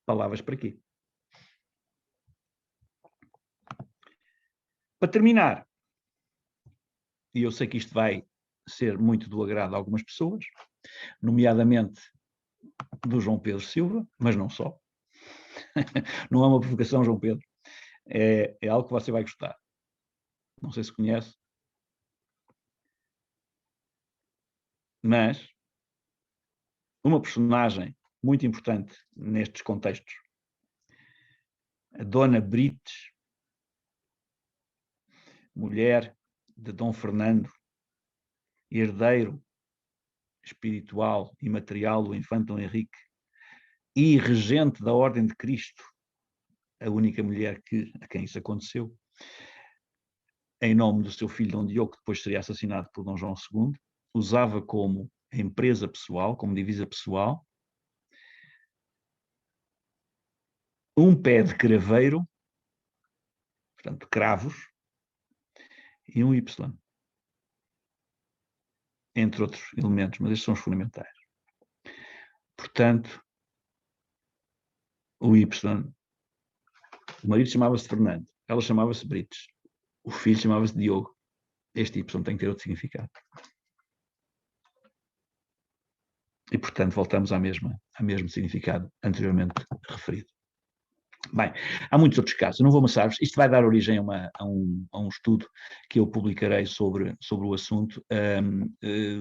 S2: Palavras para quê? Para terminar, e eu sei que isto vai ser muito do agrado de algumas pessoas, nomeadamente do João Pedro Silva, mas não só. Não é uma provocação, João Pedro. É algo que você vai gostar. Não sei se conhece. Mas uma personagem muito importante nestes contextos, a Dona Brites, mulher de Dom Fernando, herdeiro espiritual e material do infante Dom Henrique e regente da Ordem de Cristo, a única mulher a quem isso aconteceu, em nome do seu filho Dom Diogo, que depois seria assassinado por Dom João II, usava como empresa pessoal, como divisa pessoal, um pé de craveiro, portanto, cravos, e um Y, entre outros elementos, mas estes são os fundamentais. Portanto, o Y, o marido chamava-se Fernando, ela chamava-se Brites, o filho chamava-se Diogo. Este Y tem que ter outro significado. E, portanto, voltamos ao mesmo significado anteriormente referido. Bem, há muitos outros casos, eu não vou mostrar-vos, isto vai dar origem a um estudo que eu publicarei sobre o assunto.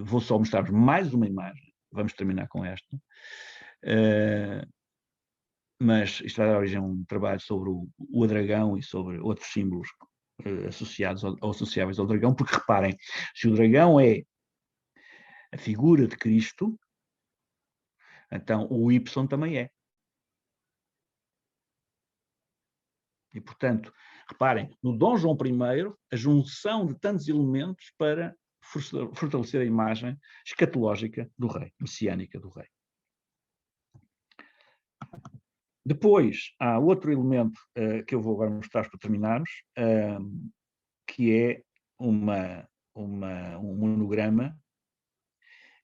S2: Vou só mostrar-vos mais uma imagem, vamos terminar com esta, mas isto vai dar origem a um trabalho sobre o dragão e sobre outros símbolos associados ou associáveis ao dragão, porque reparem, se o dragão é a figura de Cristo, então o Y também é. E, portanto, reparem, no Dom João I, a junção de tantos elementos para fortalecer a imagem escatológica do rei, messiânica do rei. Depois, há outro elemento que eu vou agora mostrar para terminarmos, que é um monograma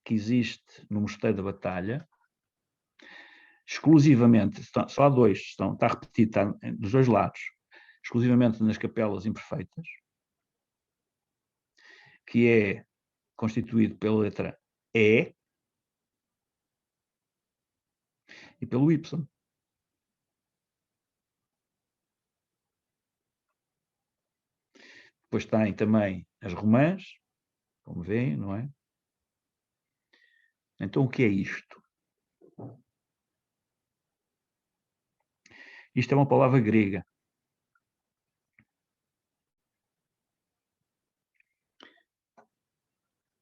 S2: que existe no Mosteiro da Batalha, exclusivamente, só há dois, está repetido, está dos dois lados, exclusivamente nas capelas imperfeitas, que é constituído pela letra E e pelo Y. Depois tem também as romãs, como veem, não é? Então, o que é isto? Isto é uma palavra grega.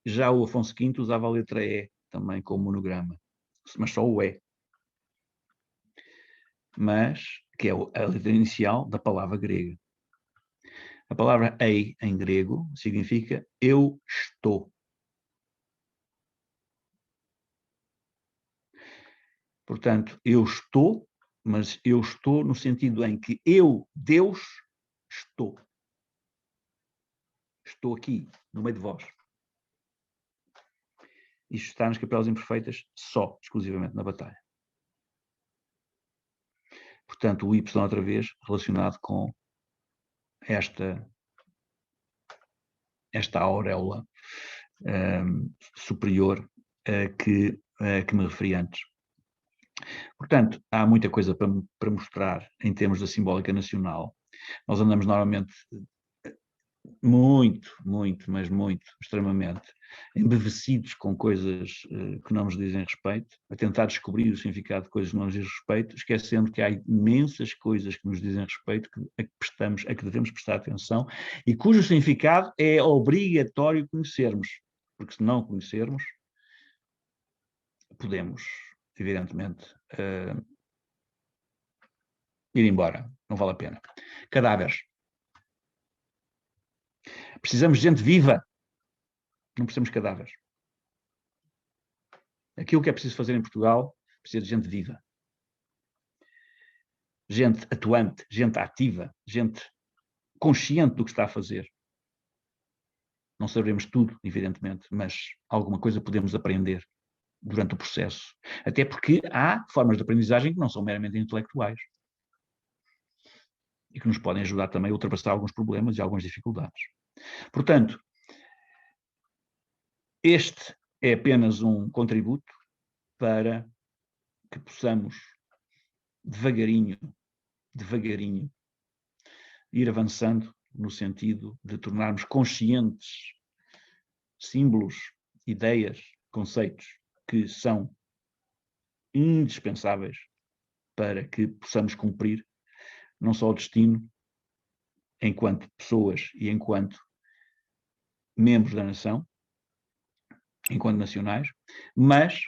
S2: Já o Afonso V usava a letra E também como monograma, mas só o E. Mas, que é a letra inicial da palavra grega. A palavra ei, em grego, significa eu estou. Portanto, eu estou, mas eu estou no sentido em que eu, Deus, estou. Estou aqui, no meio de vós. Isto está nas Capelas Imperfeitas só, exclusivamente, na batalha. Portanto, o Y, outra vez, relacionado com esta auréola superior que me referi antes. Portanto, há muita coisa para mostrar em termos da simbólica nacional. Nós andamos normalmente mas muito, extremamente, embevecidos com coisas que não nos dizem respeito, a tentar descobrir o significado de coisas que não nos dizem respeito, esquecendo que há imensas coisas que nos dizem respeito, a que devemos prestar atenção e cujo significado é obrigatório conhecermos, porque se não conhecermos, podemos, evidentemente, ir embora, não vale a pena. Cadáveres. Precisamos de gente viva, não precisamos de cadáveres. Aquilo que é preciso fazer em Portugal precisa de gente viva. Gente atuante, gente ativa, gente consciente do que está a fazer. Não saberemos tudo, evidentemente, mas alguma coisa podemos aprender durante o processo. Até porque há formas de aprendizagem que não são meramente intelectuais e que nos podem ajudar também a ultrapassar alguns problemas e algumas dificuldades. Portanto, este é apenas um contributo para que possamos devagarinho, ir avançando no sentido de tornarmos conscientes símbolos, ideias, conceitos que são indispensáveis para que possamos cumprir não só o destino enquanto pessoas e enquanto membros da nação, enquanto nacionais, mas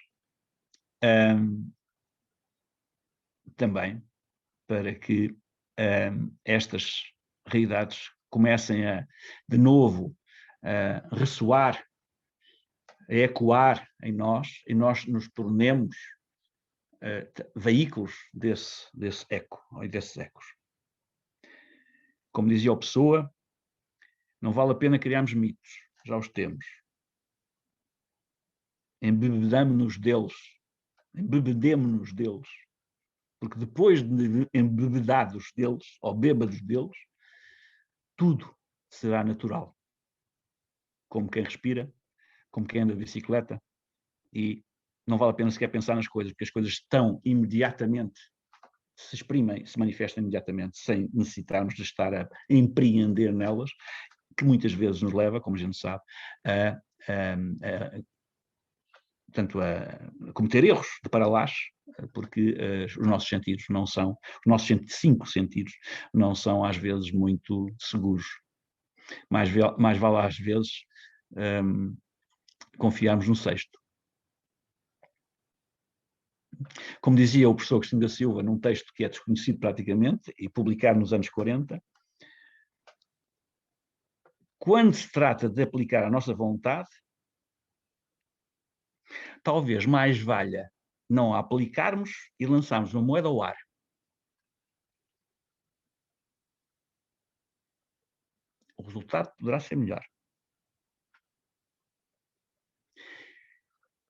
S2: também para que estas realidades comecem a, de novo, a ressoar, a ecoar em nós, e nós nos tornemos veículos desse eco, e desses ecos. Como dizia o Pessoa, não vale a pena criarmos mitos, já os temos. Embebedamo-nos deles, porque depois de embebedados deles, ou bêbados deles, tudo será natural. Como quem respira, como quem anda de bicicleta, e não vale a pena sequer pensar nas coisas, porque as coisas estão imediatamente, se exprimem, se manifestam imediatamente, sem necessitarmos de estar a empreender nelas, que muitas vezes nos leva, como a gente sabe, a cometer erros de paralaxe, porque os nossos sentidos não são, os nossos 5 sentidos não são às vezes muito seguros. Mais vale às vezes confiarmos no 6º. Como dizia o professor Agostinho da Silva, num texto que é desconhecido praticamente e publicado nos anos 40, quando se trata de aplicar a nossa vontade, talvez mais valha não a aplicarmos e lançarmos uma moeda ao ar. O resultado poderá ser melhor.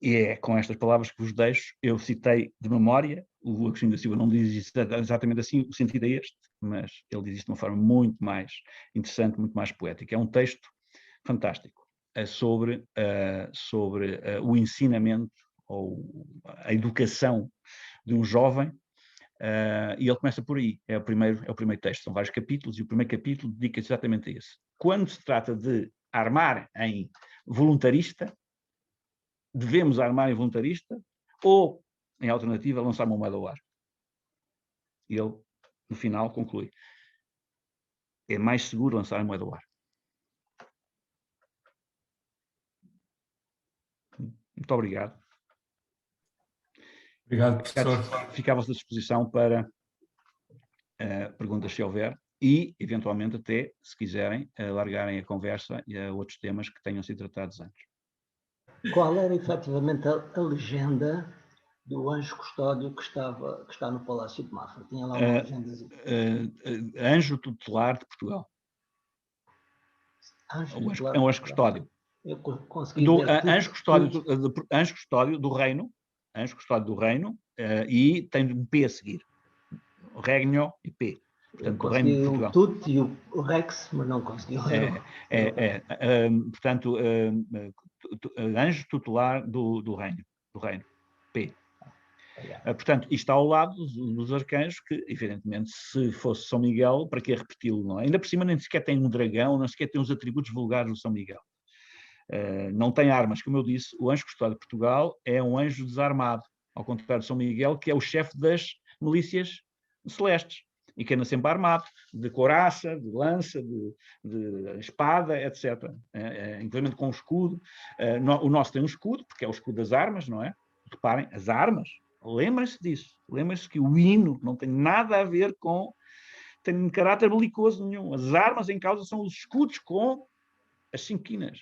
S2: E é com estas palavras que vos deixo. Eu citei de memória, o Agostinho da Silva não diz exatamente assim, o sentido é este, mas ele diz isto de uma forma muito mais interessante, muito mais poética. É um texto fantástico. sobre o ensinamento ou a educação de um jovem, e ele começa por aí, é o primeiro texto, são vários capítulos, e o primeiro capítulo dedica-se exatamente a isso. Quando se trata de armar em voluntarista, devemos armar em voluntarista, ou, em alternativa, lançar uma moeda ao ar. E ele, no final, conclui: é mais seguro lançar a moeda ao ar. Muito obrigado.
S1: Obrigado, professor.
S2: Fica à vossa disposição para perguntas, se houver, e, eventualmente, até, se quiserem, alargarem a conversa a outros temas que tenham sido tratados antes.
S3: Qual era, efetivamente, a legenda do anjo custódio que está no Palácio de Mafra? Tinha lá uma legenda.
S2: Anjo tutelar de Portugal. É um anjo custódio.
S3: Eu consegui ver
S2: anjo custódio do reino, e tem um P a seguir. Regno e P.
S3: Portanto, eu consegui o tut e o rex, mas não consegui ler.
S2: Portanto, anjo tutelar do reino, P. Portanto, isto está ao lado dos arcanjos, que, evidentemente, se fosse São Miguel, para que repeti-lo, não é? Ainda por cima nem sequer tem um dragão, nem sequer tem os atributos vulgares do São Miguel. Não tem armas, como eu disse, o anjo custódio de Portugal é um anjo desarmado, ao contrário de São Miguel, que é o chefe das milícias celestes, e que anda sempre armado, de couraça, de lança, de espada, etc. Inclusive com um escudo. O nosso tem um escudo, porque é o escudo das armas, não é? Reparem, as armas, lembrem-se disso, lembrem-se que o hino não tem nada a ver com, tem caráter belicoso nenhum. As armas em causa são os escudos com as 5 quinas,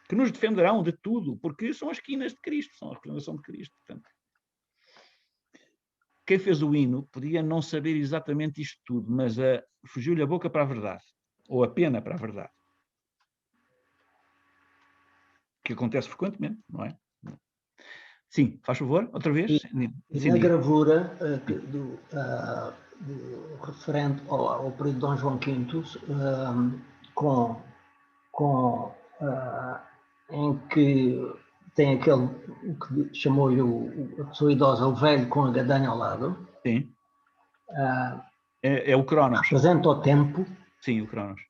S2: que nos defenderão de tudo, porque são as quinas de Cristo, são a representação de Cristo. Portanto, quem fez o hino podia não saber exatamente isto tudo, mas fugiu-lhe a boca para a verdade, ou a pena para a verdade. Que acontece frequentemente, não é? Sim, faz favor, outra vez.
S3: E na gravura do referente ao período de Dom João V, em que tem aquele, o que chamou-lhe a pessoa idosa, o velho com a gadanha ao lado.
S2: Sim. É o Cronos.
S3: Representa o tempo.
S2: Sim, o Cronos.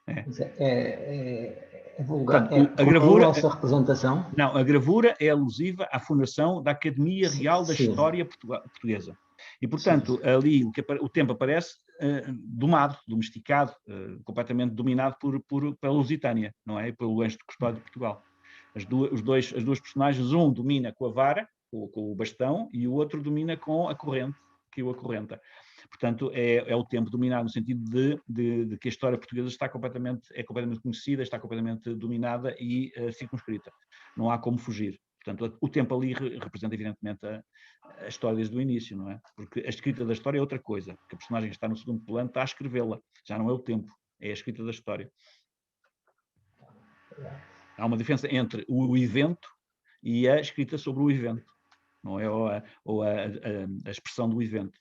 S3: É vulgar.
S2: Portanto, a gravura,
S3: a nossa representação.
S2: Não, a gravura é alusiva à fundação da Academia Real da História Portuguesa. E, portanto, ali o tempo aparece domado, domesticado, completamente dominado pela Lusitânia, não é? Pelo anjo custódio de Portugal. As duas personagens, um domina com a vara, com o bastão, e o outro domina com a corrente, que o acorrenta. Portanto, é o tempo dominado no sentido de que a história portuguesa é completamente conhecida, está completamente dominada e circunscrita. Não há como fugir. Portanto, o tempo ali representa, evidentemente, a história desde o início, não é? Porque a escrita da história é outra coisa. Porque a personagem que está no segundo plano está a escrevê-la. Já não é o tempo, é a escrita da história. Há uma diferença entre o evento e a escrita sobre o evento, não é? Ou a expressão do evento.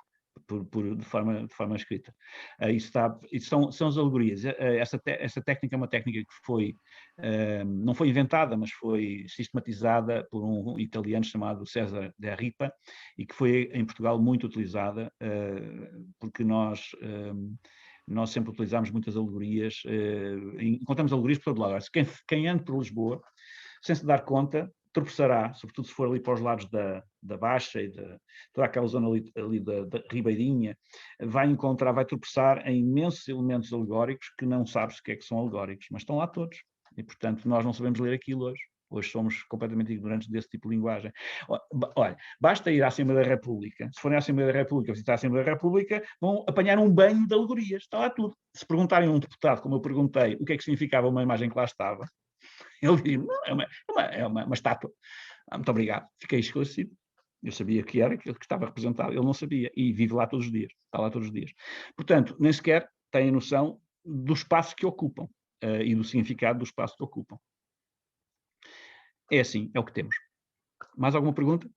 S2: De forma escrita. Isso são as alegorias. Essa técnica é uma técnica que não foi inventada, mas foi sistematizada por um italiano chamado César de Ripa, e que foi em Portugal muito utilizada, porque nós sempre utilizámos muitas alegorias, encontramos alegorias por todo lado. Quem anda por Lisboa, sem se dar conta, tropeçará, sobretudo se for ali para os lados da Baixa e de toda aquela zona ali da Ribeirinha, vai tropeçar em imensos elementos alegóricos que não sabe-se o que é que são alegóricos, mas estão lá todos. E, portanto, nós não sabemos ler aquilo hoje. Hoje somos completamente ignorantes desse tipo de linguagem. Olha, basta ir à Assembleia da República. Se forem à Assembleia da República, visitar a Assembleia da República, vão apanhar um banho de alegorias. Está lá tudo. Se perguntarem a um deputado, como eu perguntei, o que é que significava uma imagem que lá estava, ele diz, é uma estátua. Muito obrigado. Fiquei esclarecido. Eu sabia que era aquilo que estava representado. Ele não sabia. E vive lá todos os dias. Está lá todos os dias. Portanto, nem sequer tem noção do espaço que ocupam e do significado do espaço que ocupam. É assim, é o que temos. Mais alguma pergunta?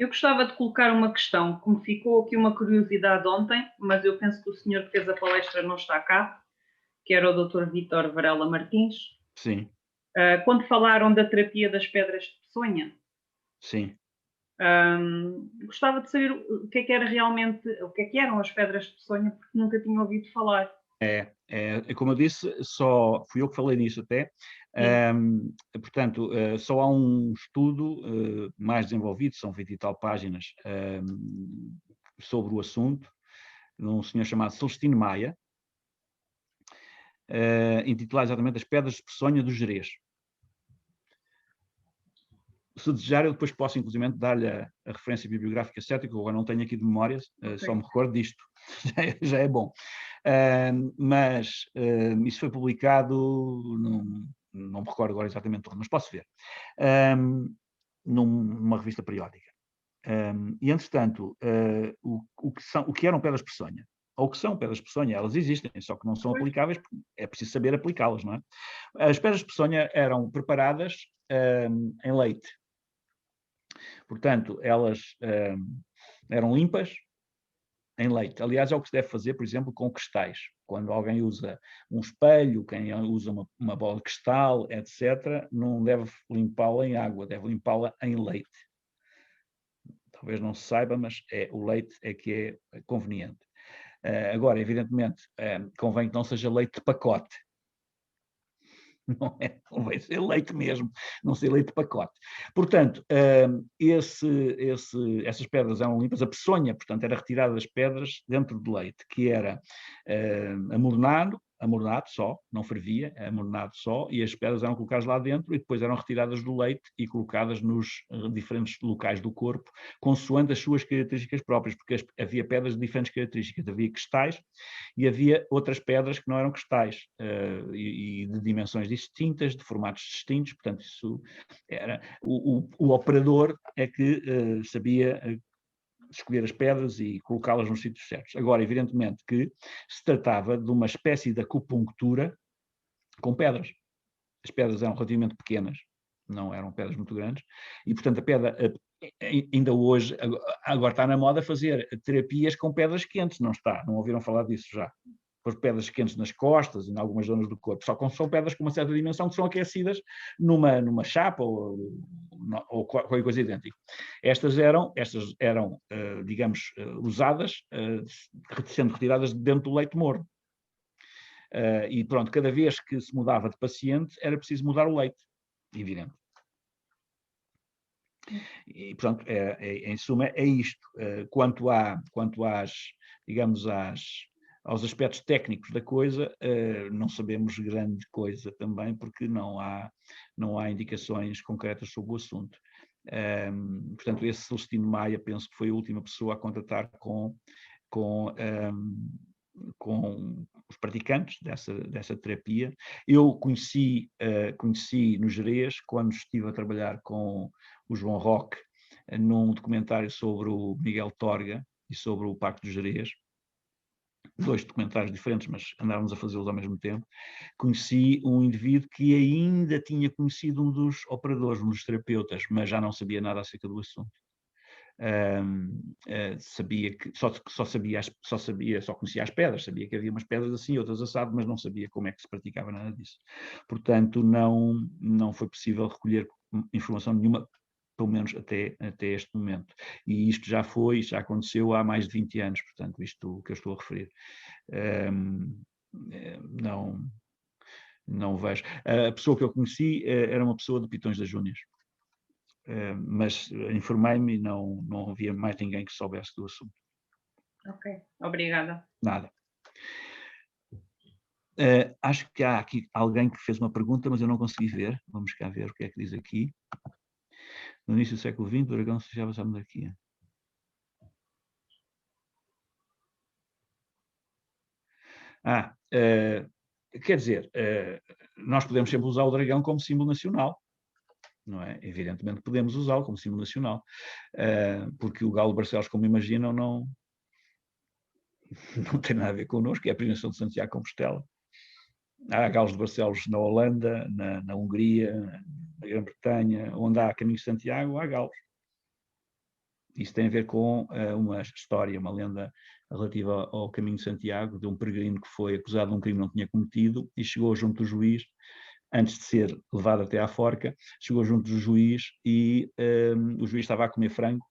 S4: Eu gostava de colocar uma questão que me ficou aqui uma curiosidade ontem, mas eu penso que o senhor que fez a palestra não está cá, que era o Dr. Vítor Varela Martins.
S2: Sim.
S4: Quando falaram da terapia das pedras de peçonha,
S2: Sim.
S4: Gostava de saber o que é que era realmente, o que é que eram as pedras de peçonha, porque nunca tinha ouvido falar.
S2: Como eu disse, só fui eu que falei nisso até. Portanto, só há um estudo mais desenvolvido, são 20 e tal páginas, sobre o assunto, de um senhor chamado Celestino Maia, intitulado exatamente As Pedras de Peçonha do Gerês. Se desejar, eu depois posso, inclusive, dar-lhe a referência bibliográfica certa, que eu agora não tenho aqui de memórias, só me recordo disto, já é bom. Mas isso foi publicado, não me recordo agora exatamente, mas posso ver, numa revista periódica. E, entretanto, o que eram pedras de peçonha? Ou que são pedras de peçonha, elas existem, só que não são aplicáveis, porque é preciso saber aplicá-las, não é? As pedras de peçonha eram preparadas em leite. Portanto, elas eram limpas em leite. Aliás, é o que se deve fazer, por exemplo, com cristais. Quando alguém usa um espelho, quem usa uma bola de cristal, etc., não deve limpá-la em água, deve limpá-la em leite. Talvez não se saiba, mas o leite é que é conveniente. Agora, evidentemente, convém que não seja leite de pacote. Não é, convém ser leite mesmo, não ser leite de pacote. Portanto, essas pedras eram limpas, a peçonha, portanto, era retirada das pedras dentro do leite, que era amornado só, não fervia, amornado só, e as pedras eram colocadas lá dentro e depois eram retiradas do leite e colocadas nos diferentes locais do corpo, consoante as suas características próprias, porque havia pedras de diferentes características, havia cristais e havia outras pedras que não eram cristais, e de dimensões distintas, de formatos distintos, portanto, isso era... O operador é que sabia escolher as pedras e colocá-las nos sítios certos. Agora, evidentemente que se tratava de uma espécie de acupuntura com pedras. As pedras eram relativamente pequenas, não eram pedras muito grandes, e, portanto, a pedra, ainda hoje, agora está na moda fazer terapias com pedras quentes, não está? Não ouviram falar disso já? Por pedras quentes nas costas e em algumas zonas do corpo, só que são pedras com uma certa dimensão que são aquecidas numa chapa ou qualquer coisa idêntica. Estas eram digamos, usadas, sendo retiradas de dentro do leite morno. E pronto, cada vez que se mudava de paciente era preciso mudar o leite, evidente. E pronto, em suma é isto. Quanto às, digamos, aos aspectos técnicos da coisa, não sabemos grande coisa também, porque não há indicações concretas sobre o assunto. Portanto, esse Celestino Maia, penso que foi a última pessoa a contactar com os praticantes dessa terapia. Eu conheci no Gerês, quando estive a trabalhar com o João Roque, num documentário sobre o Miguel Torga e sobre o Pacto do Gerês, 2 documentários diferentes, mas andávamos a fazê-los ao mesmo tempo. Conheci um indivíduo que ainda tinha conhecido um dos operadores, um dos terapeutas, mas já não sabia nada acerca do assunto. Sabia que só conhecia as pedras, sabia que havia umas pedras assim, outras assado, mas não sabia como é que se praticava nada disso. Portanto, não foi possível recolher informação nenhuma, pelo menos até este momento. E isto já aconteceu há mais de 20 anos, portanto, isto que eu estou a referir. Não vejo. A pessoa que eu conheci era uma pessoa de Pitões das Júnias. Mas informei-me e não havia mais ninguém que soubesse do assunto.
S4: Ok, obrigada.
S2: Nada. Acho que há aqui alguém que fez uma pergunta, mas eu não consegui ver. Vamos cá ver o que é que diz aqui. No início do século XX, o Aragão associava-se à monarquia. Quer dizer, nós podemos sempre usar o dragão como símbolo nacional. Não é? Evidentemente podemos usá-lo como símbolo nacional, porque o Galo de Barcelos, como imaginam, não tem nada a ver connosco, é a peregrinação de Santiago de Compostela. Há galos de Barcelos na Holanda, na Hungria, na Grã-Bretanha, onde há caminhos de Santiago, há galos. Isso tem a ver com uma história, uma lenda relativa ao Caminho de Santiago, de um peregrino que foi acusado de um crime que não tinha cometido e chegou junto do juiz, antes de ser levado até à forca, chegou junto do juiz e o juiz estava a comer frango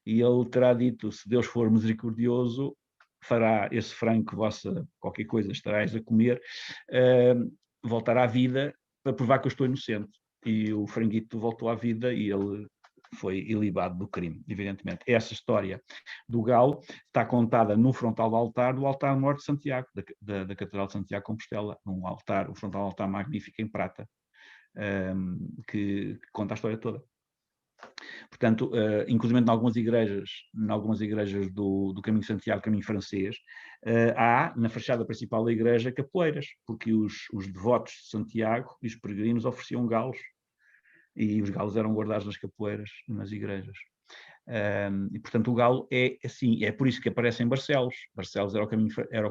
S2: e ele terá dito: se Deus for misericordioso, fará esse frango que vossa qualquer coisa estarais a comer voltar à vida para provar que eu estou inocente. E o franguito voltou à vida e ele foi ilibado do crime, evidentemente. Essa história do galo está contada no frontal do altar mor de Santiago, da Catedral de Santiago de Compostela, um altar, o frontal altar magnífico em prata, que conta a história toda. Portanto, inclusive em algumas igrejas do Caminho de Santiago, Caminho francês, há na fachada principal da igreja capoeiras, porque os devotos de Santiago e os peregrinos ofereciam galos, e os galos eram guardados nas capoeiras e nas igrejas. E, portanto, o galo é assim, é por isso que aparece em Barcelos. Barcelos era o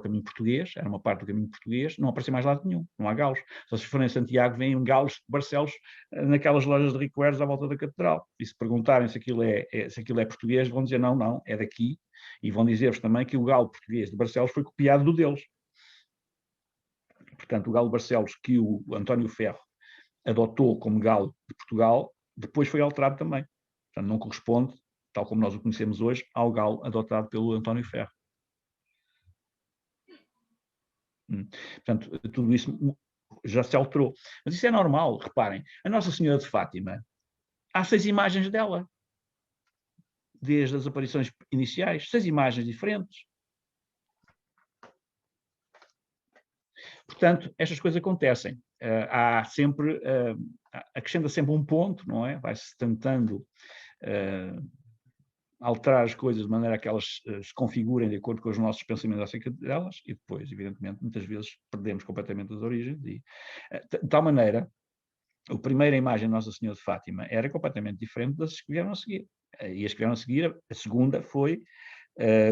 S2: caminho português, era uma parte do caminho português, não aparece mais lado nenhum, não há galos. Se vocês forem a Santiago, veem galos de Barcelos naquelas lojas de ricoeros à volta da catedral. E se perguntarem se aquilo é português, vão dizer não, é daqui. E vão dizer-vos também que o galo português de Barcelos foi copiado do deles. Portanto, o galo de Barcelos que o António Ferro adotou como galo de Portugal, depois foi alterado também. Portanto, não corresponde, tal como nós o conhecemos hoje, ao galo adotado pelo António Ferro. Portanto, tudo isso já se alterou. Mas isso é normal, reparem. A Nossa Senhora de Fátima, há 6 imagens dela, desde as aparições iniciais, 6 imagens diferentes. Portanto, estas coisas acontecem. Há sempre, acrescenta sempre um ponto, não é? Vai-se tentando alterar as coisas de maneira que elas se configurem de acordo com os nossos pensamentos acerca delas, e depois, evidentemente, muitas vezes perdemos completamente as origens. E, de tal maneira, a primeira imagem de Nossa Senhora de Fátima era completamente diferente das que vieram a seguir. E as que vieram a seguir, a segunda foi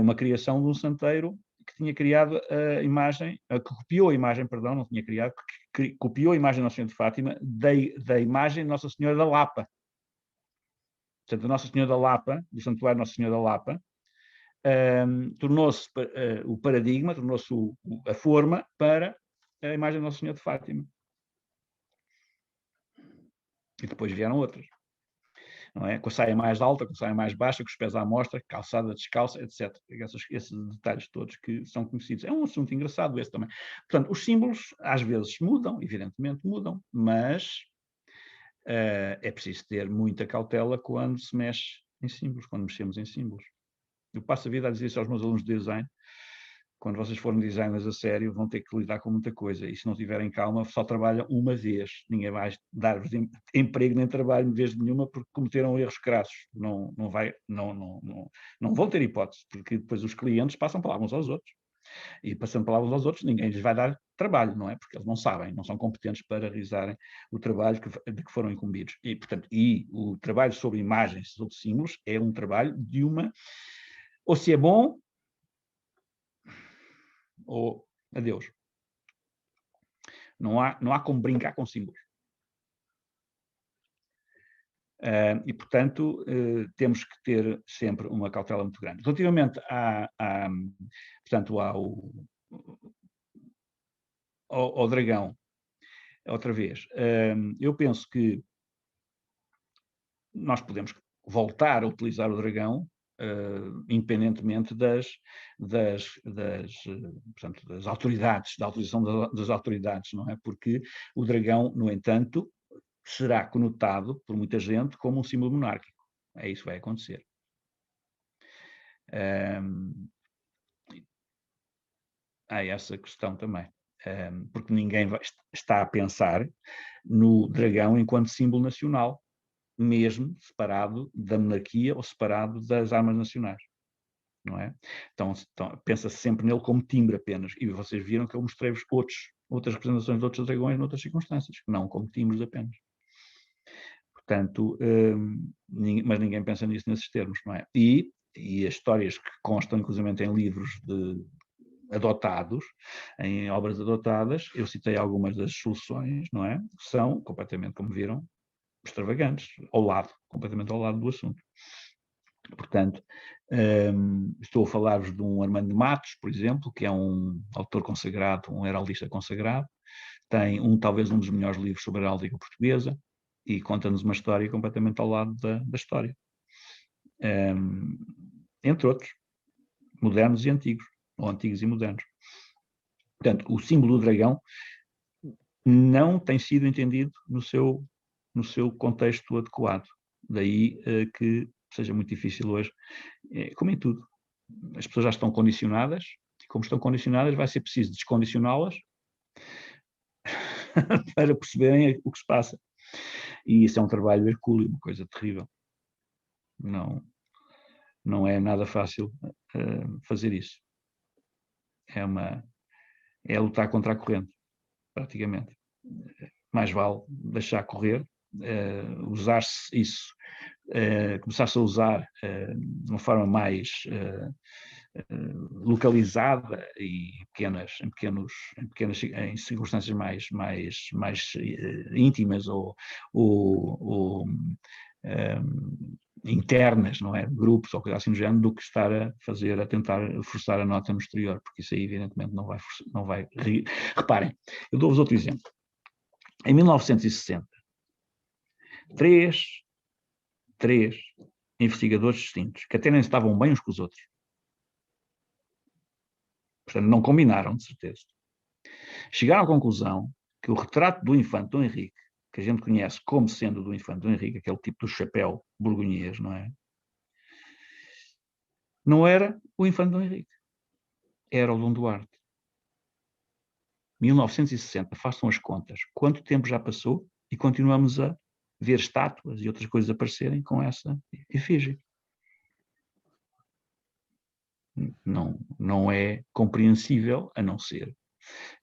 S2: uma criação de um santeiro que tinha criado a imagem, que copiou a imagem, perdão, não tinha criado, que copiou a imagem de Nossa Senhora de Fátima da imagem de Nossa Senhora da Lapa. Portanto, a Nossa Senhora da Lapa, do Santuário Nossa Senhora da Lapa, tornou-se o paradigma, tornou-se a forma para a imagem de Nossa Senhora de Fátima. E depois vieram outras. Não é? Com a saia mais alta, com a saia mais baixa, com os pés à mostra, calçada descalça, etc. Esses detalhes todos que são conhecidos. É um assunto engraçado esse também. Portanto, os símbolos às vezes mudam, evidentemente mudam, mas é preciso ter muita cautela quando se mexe em símbolos, quando mexemos em símbolos. Eu passo a vida a dizer isso aos meus alunos de design. Quando vocês forem designers a sério, vão ter que lidar com muita coisa. E se não tiverem calma, só trabalham uma vez. Ninguém vai dar-vos emprego nem trabalho de vez nenhuma porque cometeram erros crassos. Não vão ter hipótese, porque depois os clientes passam palavras uns aos outros. E passando palavras aos outros, ninguém lhes vai dar trabalho, não é? Porque eles não sabem, não são competentes para realizarem o trabalho de que foram incumbidos. E, portanto, o trabalho sobre imagens, sobre símbolos, é um trabalho de uma... Ou se é bom, ou adeus. Não há como brincar com símbolos. E, portanto, temos que ter sempre uma cautela muito grande. Relativamente ao dragão, outra vez, eu penso que nós podemos voltar a utilizar o dragão, independentemente portanto, das autoridades, da autorização das autoridades, não é? Porque o dragão, no entanto, será conotado por muita gente como um símbolo monárquico. É isso que vai acontecer. Há essa questão também. Porque ninguém está a pensar no dragão enquanto símbolo nacional, mesmo separado da monarquia ou separado das armas nacionais. Não é? Então pensa-se sempre nele como timbre apenas. E vocês viram que eu mostrei-vos outras representações de outros dragões noutras circunstâncias, não como timbres apenas. Portanto, mas ninguém pensa nisso nesses termos, não é? E as histórias que constam, inclusive em livros adotados, em obras adotadas, eu citei algumas das soluções, não é? São completamente, como viram, extravagantes, completamente ao lado do assunto. Portanto, estou a falar-vos de um Armando Matos, por exemplo, que é um autor consagrado, um heraldista consagrado, tem talvez um dos melhores livros sobre a heráldica portuguesa e conta-nos uma história completamente ao lado da história. Entre outros, modernos e antigos, ou antigos e modernos. Portanto, o símbolo do dragão não tem sido entendido no seu contexto adequado. Daí que seja muito difícil hoje, como em tudo. As pessoas já estão condicionadas, e como estão condicionadas, vai ser preciso descondicioná-las para perceberem o que se passa. E isso é um trabalho hercúleo, uma coisa terrível. Não é nada fácil fazer isso. É lutar contra a corrente, praticamente. Mais vale deixar correr, usar-se isso, começar-se a usar de uma forma mais localizada e em circunstâncias mais íntimas ou internas, não é? Grupos ou coisa assim do género, do que estar a tentar forçar a nota no exterior, porque isso aí evidentemente não vai. Reparem, eu dou-vos outro exemplo. Em 1960, três investigadores distintos, que até nem estavam bem uns com os outros, portanto não combinaram, de certeza, chegaram à conclusão que o retrato do infante Dom Henrique, que a gente conhece como sendo do infante Dom Henrique, aquele tipo do chapéu borgonhês, não é? Não era o infante Dom Henrique, era o Dom Duarte. 1960, façam as contas. Quanto tempo já passou e continuamos a ver estátuas e outras coisas aparecerem com essa efígie? Não é compreensível, a não ser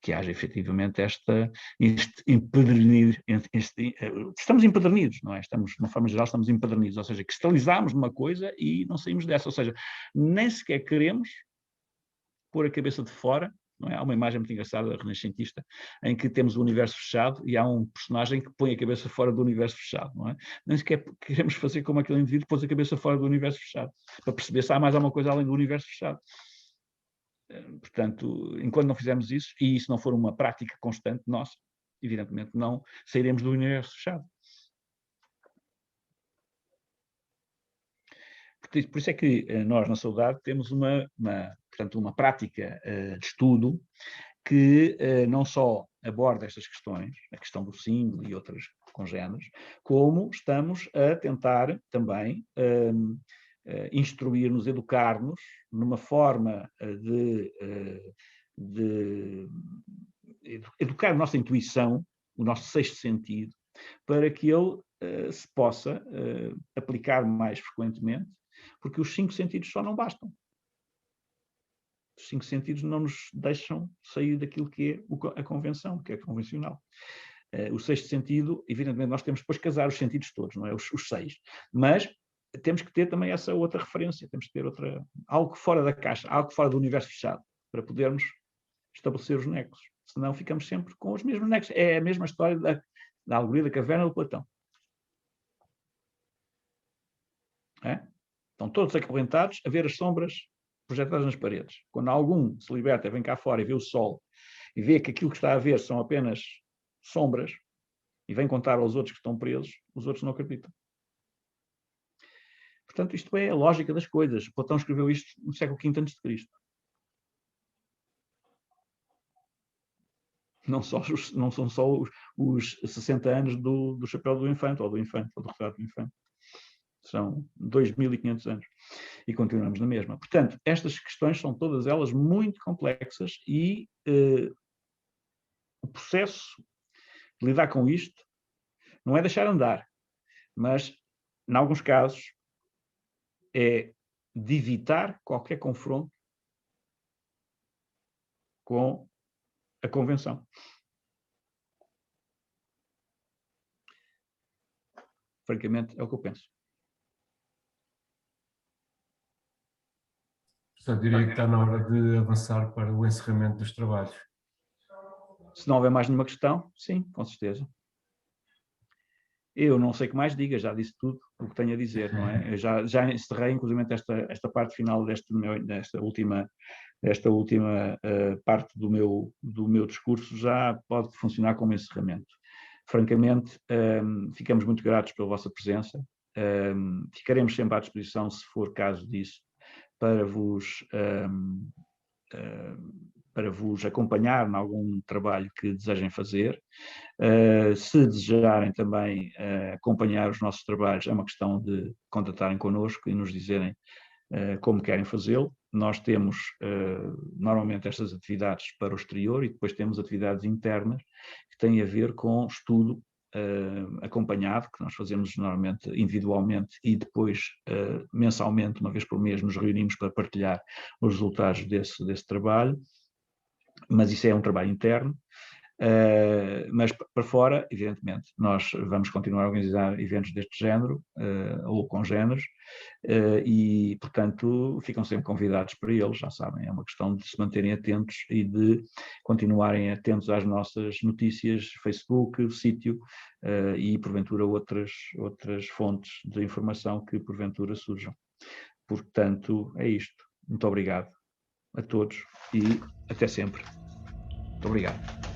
S2: que haja efetivamente este empedernido. Estamos empedernidos, não é? De uma forma geral, estamos empedernidos, ou seja, cristalizamos numa coisa e não saímos dessa, ou seja, nem sequer queremos pôr a cabeça de fora. Não é? Há uma imagem muito engraçada, renascentista, em que temos o universo fechado e há um personagem que põe a cabeça fora do universo fechado. Não é? Nem sequer queremos fazer como aquele indivíduo que pôs a cabeça fora do universo fechado, para perceber se há mais alguma coisa além do universo fechado. Portanto, enquanto não fizermos isso, e isso não for uma prática constante nossa, evidentemente não sairemos do universo fechado. Por isso é que nós, na Saudade, temos portanto, uma prática de estudo que não só aborda estas questões, a questão do símbolo e outras congéneres, como estamos a tentar também instruir-nos, educar-nos numa forma de educar a nossa intuição, o nosso sexto sentido, para que ele se possa aplicar mais frequentemente, porque os 5 sentidos só não bastam. Os 5 sentidos não nos deixam sair daquilo que é a convenção, que é convencional. O sexto sentido, evidentemente, nós temos depois que casar os sentidos todos, não é? Os 6. Mas temos que ter também essa outra referência, temos que ter algo fora da caixa, algo fora do universo fechado, para podermos estabelecer os nexos. Senão ficamos sempre com os mesmos nexos. É a mesma história da alegoria da caverna do Platão. Estão todos acorrentados a ver as sombras projetadas nas paredes. Quando algum se liberta, vem cá fora e vê o sol, e vê que aquilo que está a ver são apenas sombras, e vem contar aos outros que estão presos, os outros não acreditam. Portanto, isto é a lógica das coisas. Platão escreveu isto no século V a.C. Não são só os 60 anos do chapéu do infante, ou do retrato do infante. São 2.500 anos. E continuamos na mesma. Portanto, estas questões são todas elas muito complexas e o processo de lidar com isto não é deixar andar, mas, em alguns casos, é de evitar qualquer confronto com a convenção. Francamente, é o que eu penso.
S1: Portanto, diria que está na hora de avançar para o encerramento dos trabalhos.
S2: Se não houver mais nenhuma questão, sim, com certeza. Eu não sei o que mais diga, já disse tudo o que tenho a dizer, não é? Eu já encerrei, inclusive, esta parte final desta última parte do meu discurso, já pode funcionar como encerramento. Francamente, ficamos muito gratos pela vossa presença, ficaremos sempre à disposição, se for caso disso, para vos acompanhar em algum trabalho que desejem fazer. Se desejarem também acompanhar os nossos trabalhos, é uma questão de contatarem connosco e nos dizerem como querem fazê-lo. Nós temos normalmente estas atividades para o exterior e depois temos atividades internas que têm a ver com estudo acompanhado, que nós fazemos normalmente individualmente e depois mensalmente, uma vez por mês, nos reunimos para partilhar os resultados desse trabalho, mas isso é um trabalho interno. Mas para fora, evidentemente, nós vamos continuar a organizar eventos deste género, ou congéneres, e, portanto, ficam sempre convidados para eles, já sabem, é uma questão de se manterem atentos e de continuarem atentos às nossas notícias, Facebook, sítio, e, porventura, outras fontes de informação que, porventura, surjam. Portanto, é isto. Muito obrigado a todos e até sempre. Muito obrigado.